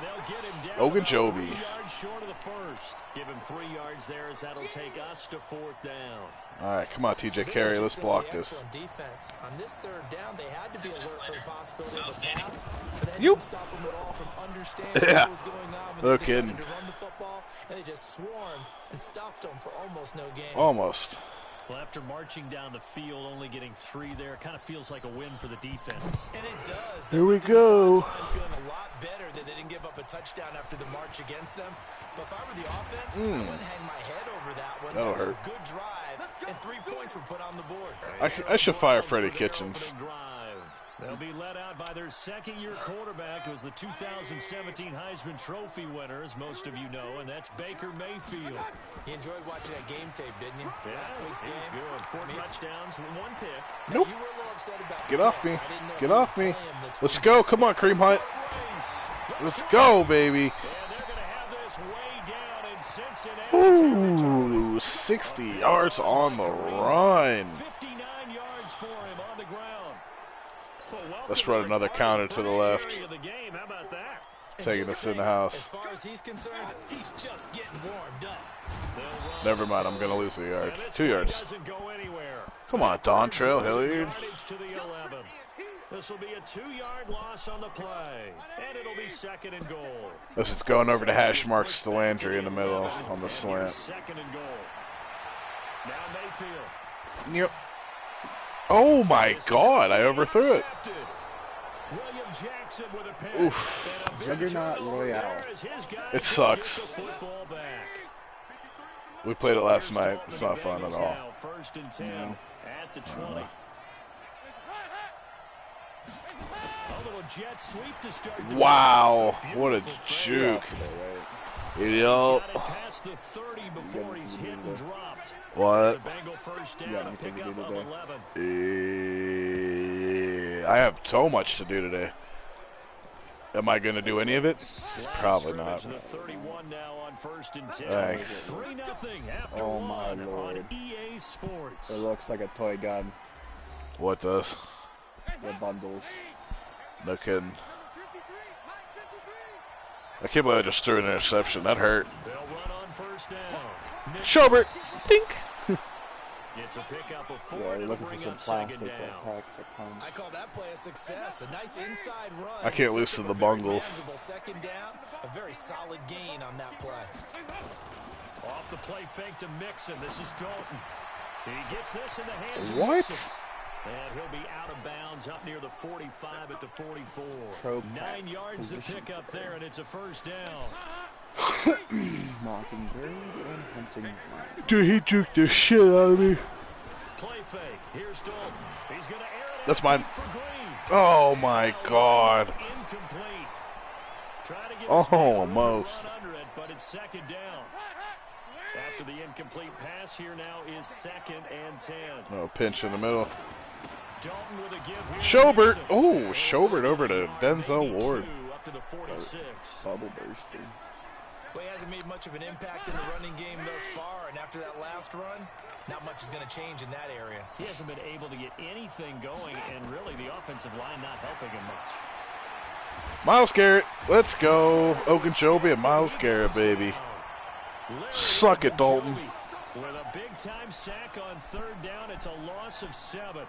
they'll get him down Ogunjobi. 3 yards short of the first. Give him 3 yards there as that'll take us to 4th down. All right, come on, TJ Carey. Let's block this. Defense. On this 3rd down, they had to be alert for the possibility of a pass, but that Yoop. didn't stop them at all from understanding Yeah. what was going on when No they kidding. decided to run the football, and they just swarmed and stuffed them for almost no gain. Almost. Well, after marching down the field, only getting 3 there, kind of feels like a win for the defense. And it does. Here we go. Feeling a lot better that they didn't give up a touchdown after the march against them. But if I were the offense, I wouldn't hang my head over that one. That'll That's hurt. a good drive, and 3 points were put on the board. I should fire Freddie Kitchens. They'll be led out by their second-year quarterback, who was the 2017 Heisman Trophy winner, as most of you know, and that's Baker Mayfield. You enjoyed watching that game tape, didn't you? Yeah, Last week's he was game. good. 4 touchdowns, 1 pick. Nope. You were a little upset about Get the off pick. me. I didn't know if Get you off would me. play him this Let's week. go. Come on, Kareem Hunt. Let's go, baby. And they're going to have this way down in Cincinnati. Ooh, 60 yards on the run. 59 yards for him on the ground. Well, Let's run another counter to the left. Of the game. How about that? And Taking just us in the think, house. As far as he's concerned, he's just getting warmed up. Never mind, I'm going to lose a yard. And this 2 yards. doesn't go anywhere. Come on, Dontrell Hilliard. Yardage to the 11. This will be a 2-yard loss on the play, and it'll be 2nd and goal. This is going over to hash marks to Landry in the middle on the slant. 2nd and goal. Now Mayfield. Yep. Oh my God, I overthrew it. William Jackson with a pick. Oof. And a big Juggernaut turnover Royale. there as his guys It sucks. get the football back. We played it last night. It's not fun at all. Now, 1st and 10 No. at the 20. A little jet sweep to start the Wow, game. what a Beautiful juke. Right. Yup. He's got it past the 30 before he's hit and dropped. It's a What? Bengal first You down, got a anything to pickup do of today? 11. I have so much to do today. Am I going to do any of it? Probably not. The 31 now on 1st and 10. Thanks. 3-0 after Oh my one Lord. on EA Sports. It looks like a toy gun. What does? The bundles. No kidding. I can't believe I just threw an interception. That hurt. They'll run on 1st down. Schobert. Pink. It's a pickup of 4. Yeah, you're It'll looking for bring some up 2nd plastic that down. packs or pumps. I call that play a success. A nice inside run. I can't lose to the Bungles. 2nd down. A very solid gain on that play. Off the play fake to Mixon. This is Dalton. He gets this in the hands of What? Mixon. And he'll be out of bounds up near the 45 at the 44. Pro 9 yards to position. pick up there, and it's a 1st down. Mockingbird and hunting. Dude, he juked the shit out of me. Play fake. Here's Dalton. He's going to air it That's out mine. deep for Green. Oh my God. Incomplete. Try to get Oh, his man room to almost. run under it, but it's 2nd down. After the incomplete pass, here now is 2nd and 10. Oh, pinch in the middle. Dalton with a give here. Schobert. Mixon. Oh, Schobert over to Denzel 82 Ward. Up to the 46. Bubble bursting. Well, he hasn't made much of an impact in the running game thus far, and after that last run, not much is going to change in that area. He hasn't been able to get anything going, and really the offensive line not helping him much. Miles Garrett. Let's go. Ogunjobi and Miles Garrett, baby. Suck it, Dalton. With a big-time sack on 3rd down, it's a loss of 7.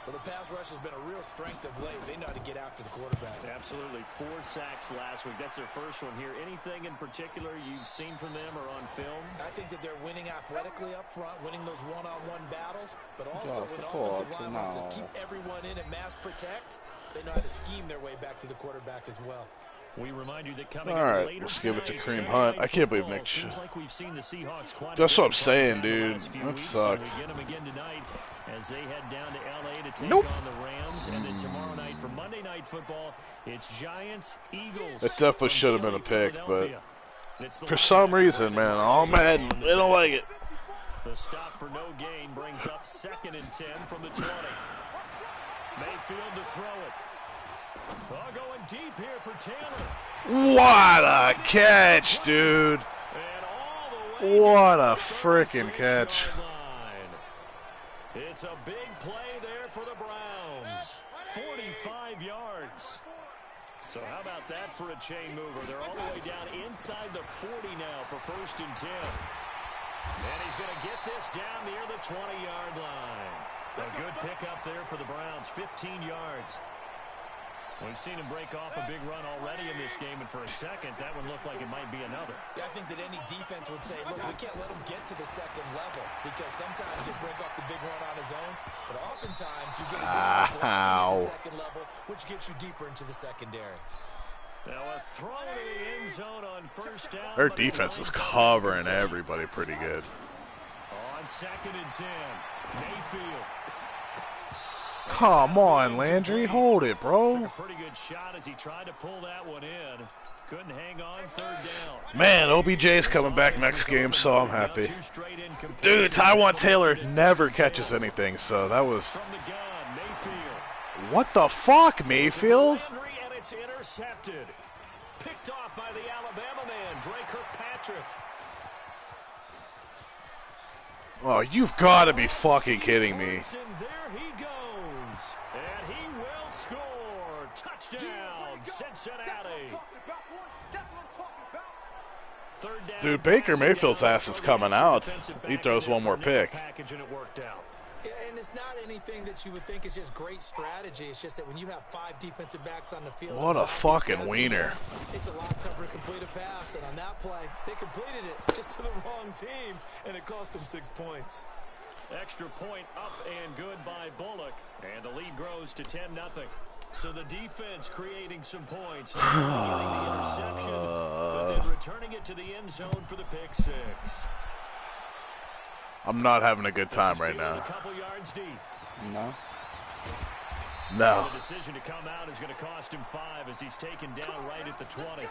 Well, the pass rush has been a real strength of late. They know how to get after the quarterback. Absolutely. 4 sacks last week. That's their first one here. Anything in particular you've seen from them or on film? I think that they're winning athletically up front, winning those one-on-one battles, but also Yeah, when the of course, offensive line wants to no. keep everyone in and mass protect, they know how to scheme their way back to the quarterback as well. We remind you that coming All up right, later let's give it to tonight, Kareem Sunday Hunt. Night I can't believe Football. Nick. Seems like we've seen the Seahawks quite a That's bit what I'm in saying, the dude. last few That weeks, sucks. and we get them again tonight as they head down to LA to take Nope. on the Rams, and then tomorrow night for Monday Night Football, it's Giants Eagles. It definitely from should have been a Philly, pick, but Philadelphia. It's the for some reason, man, all Madden, they don't like it. The stop for no gain brings up 2nd and 10 from the 20. Mayfield to throw it. Going deep here for Taylor. What a catch, dude. And all the way What down a the freaking 36-yard catch. line. It's a big play there for the Browns. 45 yards. So how about that for a chain mover? They're all the way down inside the 40 now for 1st and 10. And he's going to get this down near the 20-yard line. A good pickup there for the Browns, 15 yards. We've seen him break off a big run already in this game, and for a second, that one looked like it might be another. Yeah, I think that any defense would say, look, we can't let him get to the second level because sometimes he'll break off the big run on his own, but oftentimes you get additional blocking at the second level, which gets you deeper into the secondary. Now a throw to the end zone on 1st down. Their defense was covering everybody pretty good. On 2nd and 10, Mayfield. Come on, Landry. Hold it, bro. Took a pretty good shot as he tried to pull that one in. Couldn't hang on 3rd down. Man, OBJ's coming back next game, so I'm happy. Dude, Tyrwan Taylor never catches anything, so that was... What the fuck, Mayfield? And it's intercepted. Picked off by the Alabama man, Drake Kirkpatrick. Oh, you've got to be fucking kidding me. And there he goes. And he will score. Touchdown, Cincinnati. Dude, Baker Mayfield's ass is coming out. He throws one more pick. And it's not anything that you would think is just great strategy. It's just that when you have 5 defensive backs on the field, What a fucking wiener. It's a lot tougher to complete a pass. And on that play, they completed it just to the wrong team, and it cost them 6 points. Extra point up and good by Bullock. And the lead grows to 10-0. So the defense creating some points. Getting the interception, but then returning it to the end zone for the pick 6. I'm not having a good time right now. A couple yards deep. No. No. The decision to come out is going to cost him 5 as he's taken down right at the 20.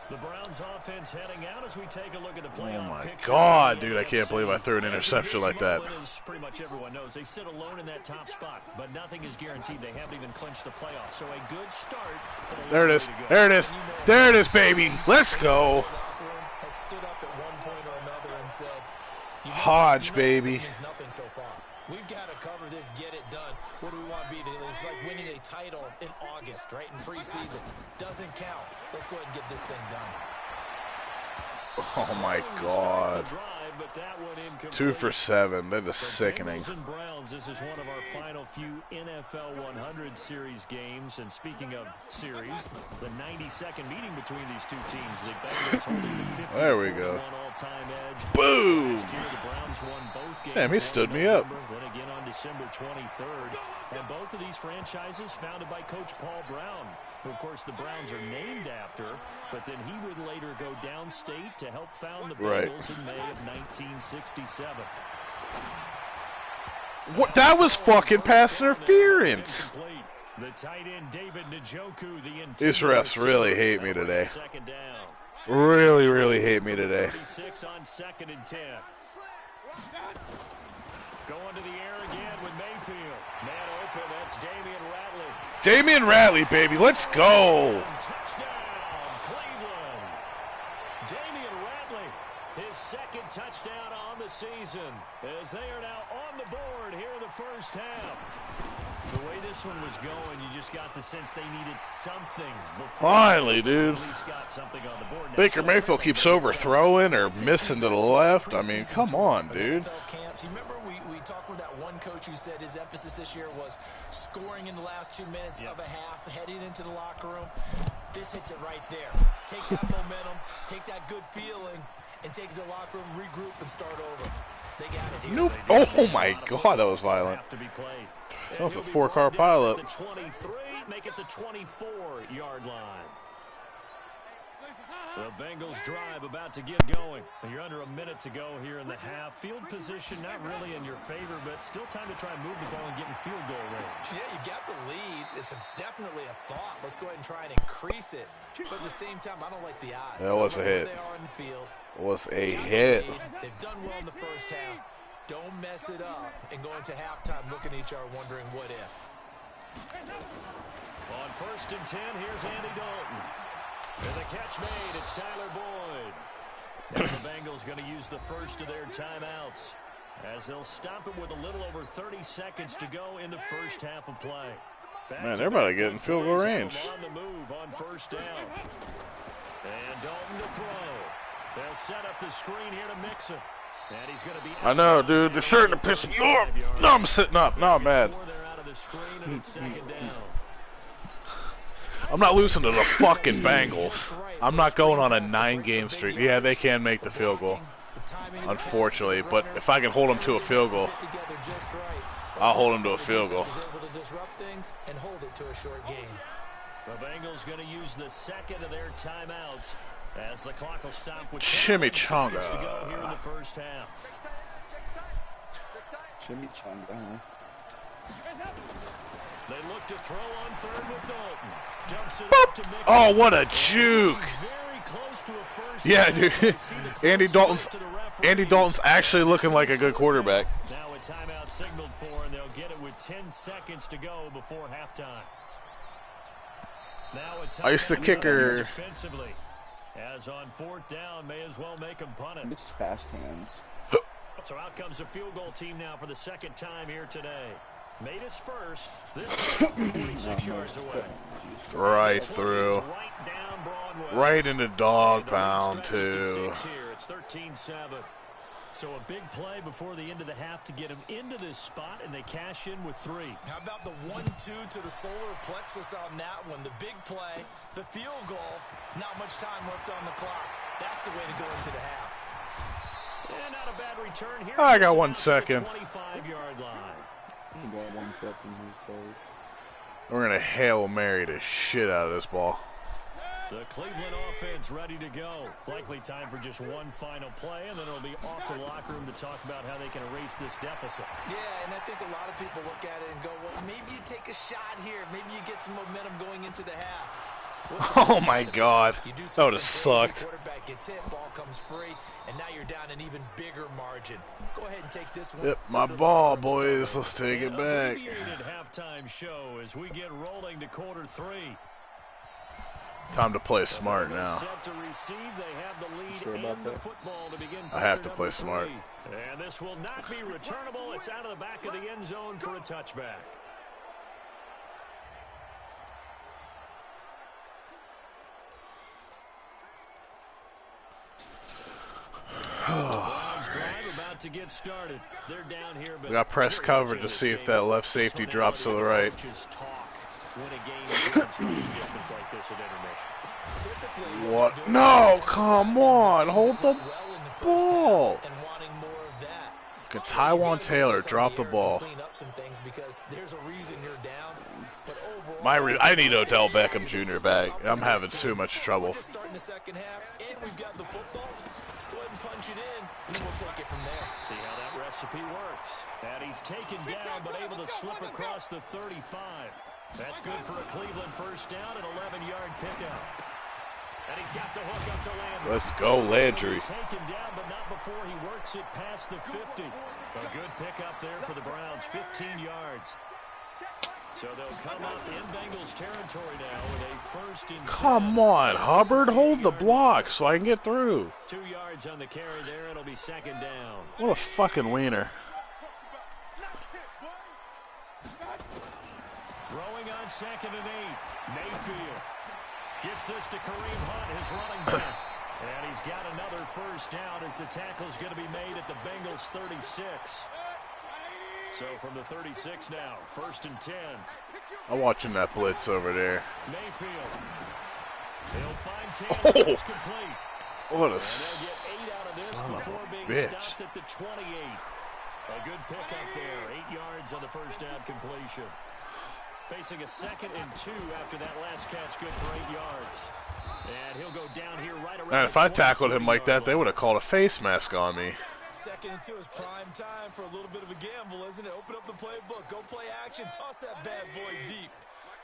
The Browns offense heading out as we take a look at the playoff. Oh my picture. God, dude, I can't believe I threw an interception like that. As pretty much everyone knows, they sit alone in that top spot, but nothing is guaranteed. They haven't even clinched the playoffs, so a good start. There it is. There it is. There it is, baby. Let's go. Has stood up at one point or another and said, Hodge, baby. This means nothing so far. We've got to cover this, get it done. What do we want to be? It's like winning a title in August, right? In preseason. Doesn't count. Let's go ahead and get this thing done. Oh my God. 2 for 7. That is sickening. Bengals and Browns, this is one of our final few NFL 100 series games. And speaking of series, the 92nd meeting between these two teams. The Bengals holding the 50 There we go. all-time edge. Boom. Last year, the Browns won both games. Damn, he stood me up. Then again on December 23rd. And both of these franchises founded by Coach Paul Brown, who, of course, the Browns are named after, but then he would later go downstate to help found the Bengals in May of 1967. What? That was fucking pass interference. The tight end David Njoku, These refs really hate me today. Really, really hate me today. 36 on 2nd and 10. Going to the air again with Mayfield. Man open, that's Damian Ratley. Damian Ratley, baby, let's go. Touchdown, Cleveland. Damian Ratley, his 2nd touchdown on the season, as they are now on the board here in the first half. The way this one was going, you just got the sense they needed something before. Finally, dude. At least got something on the board. Baker Mayfield keeps overthrowing or missing to the left. I mean, come on, dude. You remember we talked with that one coach who said his emphasis this year was scoring in the last 2 minutes of a half, heading into the locker room. This hits it right there. Take that momentum, take that good feeling, and take it to the locker room, regroup, and start over. They got it here. Nope. Oh my God, that was violent. That was a 4-car pileup. The 23, make it the 24-yard line. The Bengals drive about to get going. You're under a minute to go here in the half. Field position not really in your favor, but still time to try and move the ball and get in field goal range. Yeah, you got the lead. It's definitely a thought. Let's go ahead and try and increase it. But at the same time, I don't like the odds. That was a hit. They are in the field. It was a hit. They've done well in the first half. Don't mess it up and go into halftime looking at each other wondering what if. On 1st and 10, here's Andy Dalton. And the catch made, it's Tyler Boyd. Now the Bengals going to use the first of their timeouts as they'll stop it with a little over 30 seconds to go in the first half of play. Man, they're about to get in field goal range. On the move on 1st down. And Dalton to throw. They'll set up the screen here to Mixon. And he's going to be I know, dude. They're starting to piss me off. No, I'm sitting up. No, I'm mad. I'm not losing to the fucking Bengals. I'm not going on a 9-game streak. Yeah, they can make the field goal, unfortunately. But if I can hold them to a field goal, I'll hold them to a field goal. The Bengals going to use the second of their timeouts as the clock will stop with Chimichanga. to go here in the first half. Chimichanga, huh? They look to throw on 3rd with Dalton. Dumps it Boop. up to Mixon. Oh, what a juke! Very close to a first Yeah, down. dude. Andy Dalton's actually looking like a good quarterback. Now a timeout signaled for, and they'll get it with 10 seconds to go before halftime. Now a Ice the kicker. Defensively, as on 4th down, may as well make him punt it. It's fast hands. So out comes the field goal team now for the second time here today. Made his first. This one 46 yards away. Right through. Right down Broadway. Right into dog And the lead pound, stretches to too. 6 here. It's 13-7. So a big play before the end of the half to get him into this spot, and they cash in with 3. How about the 1-2 to the solar plexus on that one? The big play, the field goal, not much time left on the clock. That's the way to go into the half. And not a bad return here. I got It's 1 about the second. 25-yard line. He got 1 second. He's told. We're going to Hail Mary the shit out of this ball. The Cleveland offense ready to go. Likely time for just one final play, and then it'll be off to the locker room to talk about how they can erase this deficit. Yeah, and I think a lot of people look at it and go, well, maybe you take a shot here. Maybe you get some momentum going into the half. Oh, my God. You do That would have something sucked. crazy, quarterback gets hit, ball comes free, and now you're down an even bigger margin. Go ahead and take this one. Yep, my Go to the ball, locker room, boys. start Let's take it An back. abbreviated halftime show as we get rolling to quarter 3. Time to play smart They're now. set to receive. They have the lead Sure about and the that? football to begin. I have quarter to play number smart. 3. And this will not be returnable. It's out of the back of the end zone for a touchback. Browns drive about to get started. They're down here, but We got press very coverage much to in see this if game. that left That's safety when they drops to let the the right. coaches talk when a game is going short distance like this at intermission. Typically, What? they're doing No, is come emphasizing on. things Hold that the went well in the first ball. half and wanting more of that. Good Also, Taiwan you gotta go Taylor, fix some drop of the errors and ball. clean up some things because there's a reason you're down. But overall, I need Odell Beckham Jr. back. I'm having too much trouble. We're just starting the second half, and we've got the football. Let's go ahead and punch it in, and then we'll take it from there. See how that recipe works. And he's taken down, but able to slip across the 35. That's good for a Cleveland first down, an 11-yard pickup. And he's got the hook up to Landry. Let's go, Landry. Taken down, but not before he works it past the 50. A good pickup there for the Browns, 15 yards. So they'll come up in Bengals territory now with a first and 10. Come on, Hubbard. Hold the block so I can get through. 2 yards on the carry there. It'll be second down. What a fucking wiener. Throwing on 2nd and 8. Mayfield gets this to Kareem Hunt, his running back. And he's got another first down as the tackle's going to be made at the Bengals 36. So from the 36 now, 1st and 10. I'm watching that blitz over there. Mayfield. They'll find 10 yards complete. What a And they'll get 8 out of this son of before a being bitch. stopped at the 28. A good pickup there. 8 yards on the first down completion. Facing a 2nd and 2 after that last catch, good for 8 yards. And he'll go down here right around. Man, if I tackled him like that, they would have called a face mask on me. 2nd and 2 is prime time for a little bit of a gamble, isn't it? Open up the playbook, go play action, toss that bad boy deep.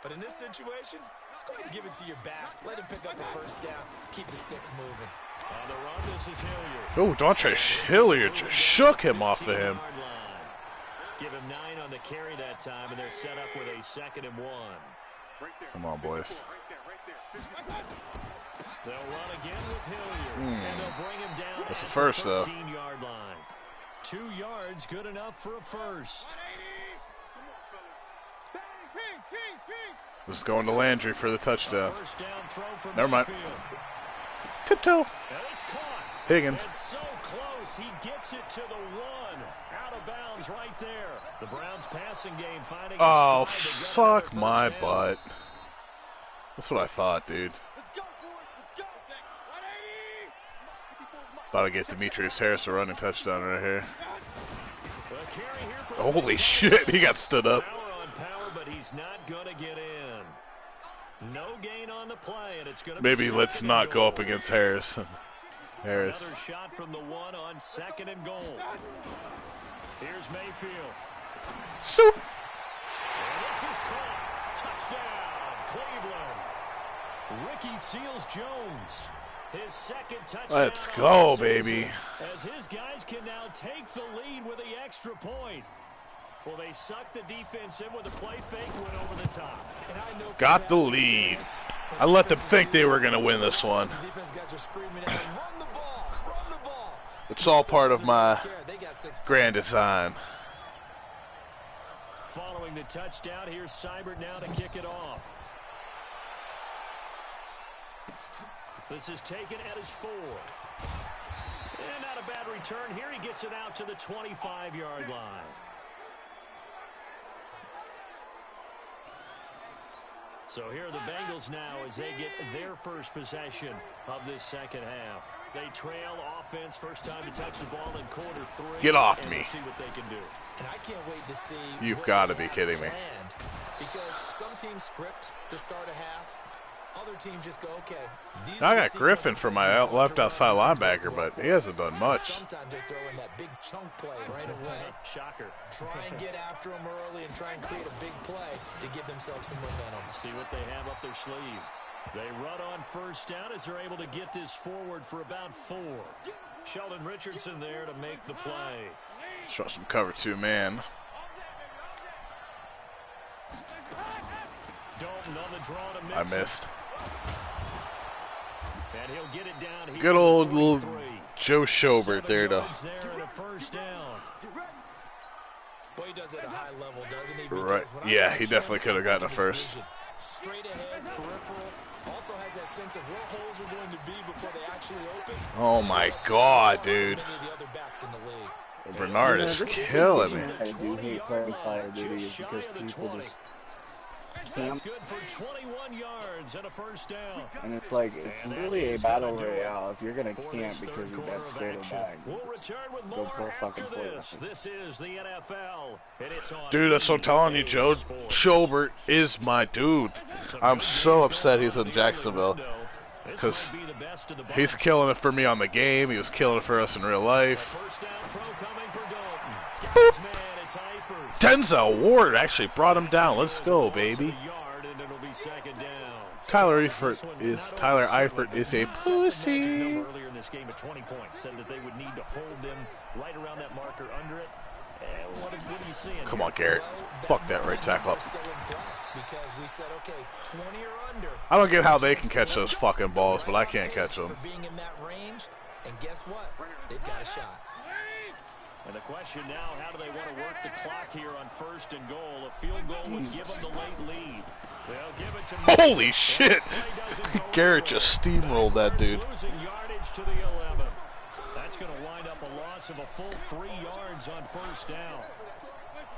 But in this situation, go ahead and give it to your back. Let him pick up the first down. Keep the sticks moving. On the run, this is Hilliard. Oh, Dontre Hilliard just shook him off of him. Give him 9 on the carry that time, and they're set up with a 2nd and 1. Come on, boys. They'll run again with Hilliard, and they'll bring him down That's at the first, though. 13-yard line. 2 yards, good enough for a first. This is going to Landry for the touchdown. First down throw for Never mind. Mayfield. Tiptoe. And it's caught. Higgins. And so close, he gets it to the 1. Out of bounds right there. The Browns passing game finding a Oh, stride to get suck another my first down. butt. That's what I thought, dude. About to get Demetrius Harris a running touchdown right here. A carry here for Holy shit, he got stood up. Power on power, but he's not going to get in. No gain on the play, and it's going to Maybe be let's 2nd not and go goal. up against Harris. Harris. Another shot from the 1 on 2nd and goal. Here's Mayfield. Soup. And this is caught. Touchdown, Cleveland. Ricky Seals-Jones. His 2nd touchdown. Let's of go, the season, baby. as his guys can now take the lead with the extra point. Well, they sucked the defense in with a play fake, went over the top. And I know Got the lead. I let them think they were going to win this one. The defense got you screaming out, run the ball, run the ball. It's all part of my grand design. Following the touchdown, here's Seibert now to kick it off. This is taken at his 4. And not a bad return here. He gets it out to the 25-yard line. So here are the Bengals now as they get their first possession of this 2nd half. They trail offense, first time to touch the ball in quarter 3. Get off and me. we'll see what they can do. And I can't wait to see. You've got to be kidding me. Because some teams script to start a half. Other teams just go, okay. I got Griffin for my left outside linebacker, but he hasn't done much. Sometimes they throw in that big chunk play right away. Shocker. Try and get after them early and try and create a big play to give themselves some momentum. See what they have up their sleeve. They run on first down as they're able to get this forward for about 4. Sheldon Richardson there to make the play. Show some cover 2 man. Dalton on the draw to I mix it. missed. And he'll get it down here Good at old the little 43. Joe Schobert 7 there to yards there and a first down. Boy, he does it at a high level, doesn't he? right. Because when I Yeah, watch he him, definitely could have I gotten a think of his first. vision. Straight ahead, peripheral. Also has that sense of where holes are going to be before they actually open. Oh my God, dude. Many of the other backs in the league. Bernard Yeah, is this killing me. I do hate playing Call of Duty is because people just That's camp, good for 21 yards and a first down. and it's like, it's really a battle royale. If you're gonna camp because you got scared of dying, We'll return with go more pro after fucking this. Fortnite. This is the NFL, and it's on Dude, that's what I'm telling you, Joe. Schobert is my dude. I'm so upset he's in Jacksonville. Because he's killing it for me on the game. He was killing it for us in real life. First down throw coming for Dalton. Got his man, it's Eifert. Denzel Ward actually brought him down. Let's go, baby. Yard, and it'll be second down. Tyler Eifert is a pussy. Number earlier in this game at 20 points said that they would need to hold them right around that marker under it. What are you seeing? Come on, Garrett. Fuck that right tackle up. Still in flat because we said, okay, 20 or under. I don't get how they can catch those fucking balls, but I can't catch them. For being in that range, and guess what? They've got a shot. And the question now, how do they want to work the clock here on first and goal? A field goal would give them the late lead. They'll give it to Holy Mason. shit. Play doesn't go Garrett anywhere. just steamrolled that dude. Losing yardage to the 11. That's going to wind up a loss of a full 3 yards on first down.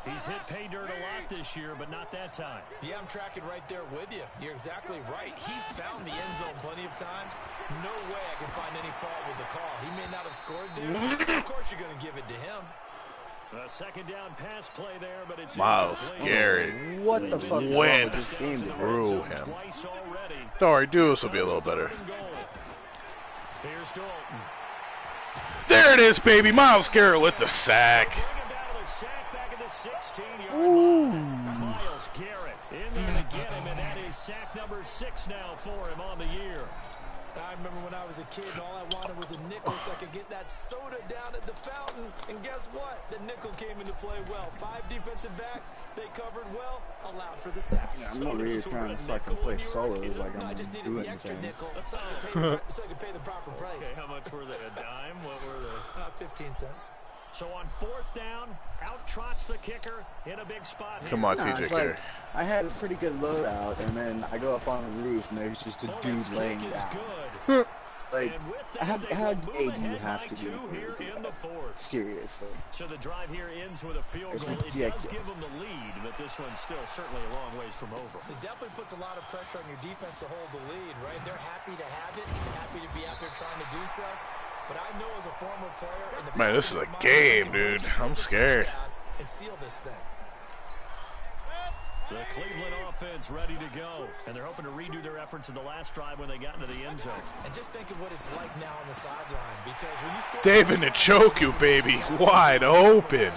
He's hit pay dirt a lot this year, but not that time. Yeah, I'm tracking right there with you. You're exactly right. He's found the end zone plenty of times. No way I can find any fault with the call. He may not have scored there. Of course you're going to give it to him. A second down pass play there, but it's Miles incomplete. Garrett What the fuck is wrong went with this game today? through him. Twice already. Don't worry, Duos will be a little better. Here's Dalton. There it is, baby. Miles Garrett with the sack. Bring him down to the sack back at the 16-yard line. Miles Garrett in there to get him, and that is sack number 6 now for him on the year. I remember when I was a kid and all I wanted was a nickel so I could get that soda down at the fountain. And guess what? The nickel came into play well. 5 defensive backs, they covered well, allowed for the sacks. Yeah, I'm over here trying to fucking play solos like I'm I just gonna needed do the extra anything. nickel so I could pay the proper price. Okay, how much were they? A dime? What were they? 15 cents. So on 4th down, out trots the kicker in a big spot here. Come on, Nah, TJ it's Carey. like, I had a pretty good loadout, and then I go up on the roof, and there's just a dude laying down. Like, how gay do you have to be here in the 4th? Seriously. So the drive here ends with a field It's goal. ridiculous. It does give them the lead, but this one's still certainly a long ways from over. It definitely puts a lot of pressure on your defense to hold the lead, right? They're happy to have it, happy to be out there trying to do so. But I know as a former player, in the Man, this is a game, dude. I'm scared. and seal this thing. The Cleveland offense ready to go, and they're hoping to redo their efforts in the last drive when they got into the end zone. And just think of what it's like now on the sideline, because when you score David Njoku, baby, wide open.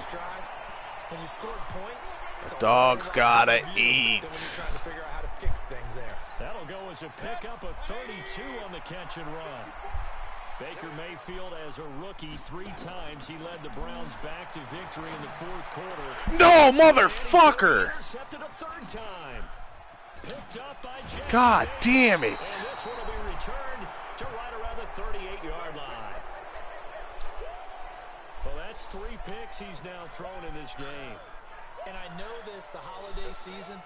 when you scored points, it's a Dog's lot gotta harder view eat. than when you're trying to figure out how to fix things there. That'll go as a pickup of 32 on the catch and run. Baker Mayfield, as a rookie, 3 times he led the Browns back to victory in the 4th quarter. No, motherfucker! Intercepted a 3rd time. Picked up by Jesse God Bates. damn it. And this one will be returned to right around the 38-yard line. Well, that's 3 picks he's now thrown in this game. And I know this, the holiday season,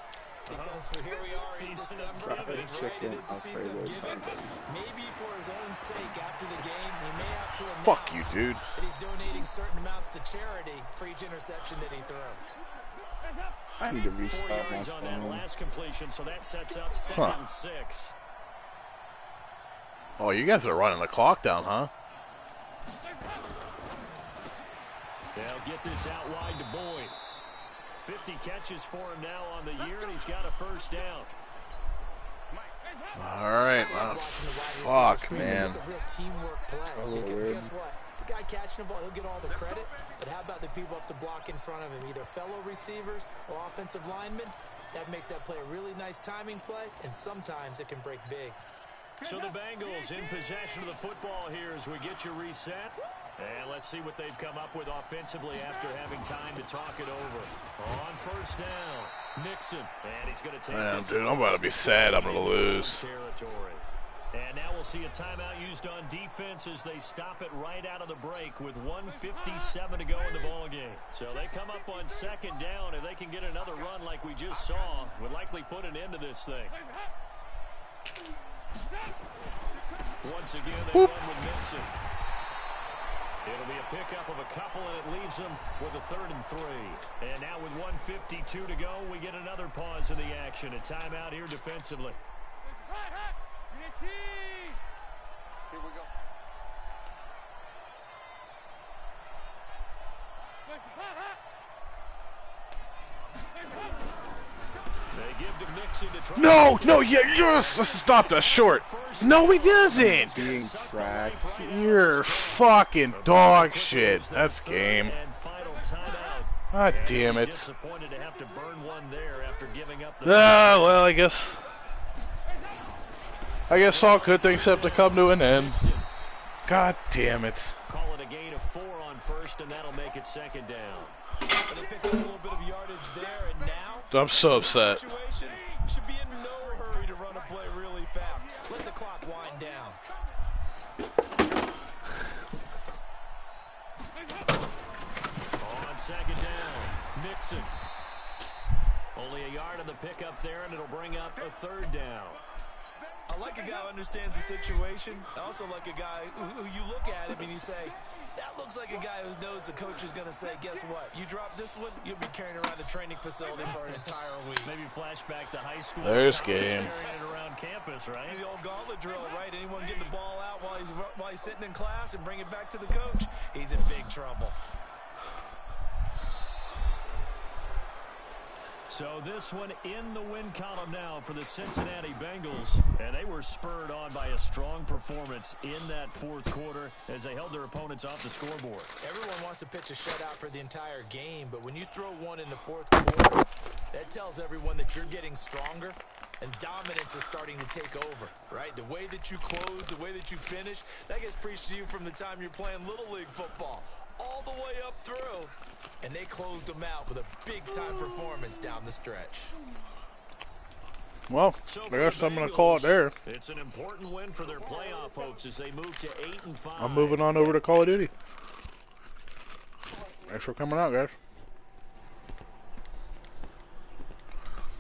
because here we are in December, Fried chicken it is the season of Alfredo giving. Sunday. Maybe for his own sake after the game, he may have to announce Fuck you, dude. that he's donating certain amounts to charity for each interception that he threw. I need to 4 restart my yards on that phone. last completion, so that sets up 2nd and 6. Oh, you guys are running the clock down, huh? They'll get this out wide to Boyd. 50 catches for him now on the year, and he's got a 1st down. All right, well, fuck, man. It's a real teamwork play, because guess what? The guy catching the ball, he'll get all the credit, but how about the people up to block in front of him, either fellow receivers or offensive linemen? That makes that play a really nice timing play, and sometimes it can break big. So the Bengals in possession of the football here as we get you reset. And let's see what they've come up with offensively after having time to talk it over. On 1st down, Nixon. And he's going to take Man, this dude, I'm about to be sad I'm going to lose. territory. And now we'll see a timeout used on defense as they stop it right out of the break with 1:57 to go in the ball game. So they come up on 2nd down. If they can get another run like we just saw, would likely put an end to this thing. Once again, they run with Nixon. It'll be a pickup of a couple, and it leaves them with a 3rd and 3. And now with 1:52 to go, we get another pause in the action. A timeout here defensively. Here we go. They give to Nixon to try. No, you're stop that short. No, he doesn't. Being tracked. You're fucking dog shit. That's game. And final timeout. God damn it. Disappointed to have to burn one there after giving up the. Well, I guess all good things have to come to an end. God damn it. Call it a gain of 4 on 1st, and that'll make it 2nd down. But they picked up a little bit of yardage there, and now I'm so upset. situation should be in no hurry to run a play really fast. Let the clock wind down. On 2nd down, Nixon. Only a yard on the pickup there, and it'll bring up a 3rd down. I like a guy who understands the situation. I also like a guy who you look at him and you say, that looks like a guy who knows the coach is going to say, guess what? You drop this one, you'll be carrying around the training facility for an entire week. Maybe flashback to high school. There's game. Carrying it around campus, right? The old gauntlet drill, right? Anyone get the ball out while he's sitting in class and bring it back to the coach, he's in big trouble. So this one in the win column now for the Cincinnati Bengals. And they were spurred on by a strong performance in that 4th quarter as they held their opponents off the scoreboard. Everyone wants to pitch a shutout for the entire game, but when you throw one in the 4th quarter, that tells everyone that you're getting stronger. and dominance is starting to take over, right? The way that you close, the way that you finish, that gets preached to you from the time you're playing Little League football all the way up through. And they closed them out with a big-time performance down the stretch. Well, I guess I'm going to call it there. It's an important win for their playoff hopes as they move to 8-5. I'm moving on over to Call of Duty. Thanks for coming out, guys.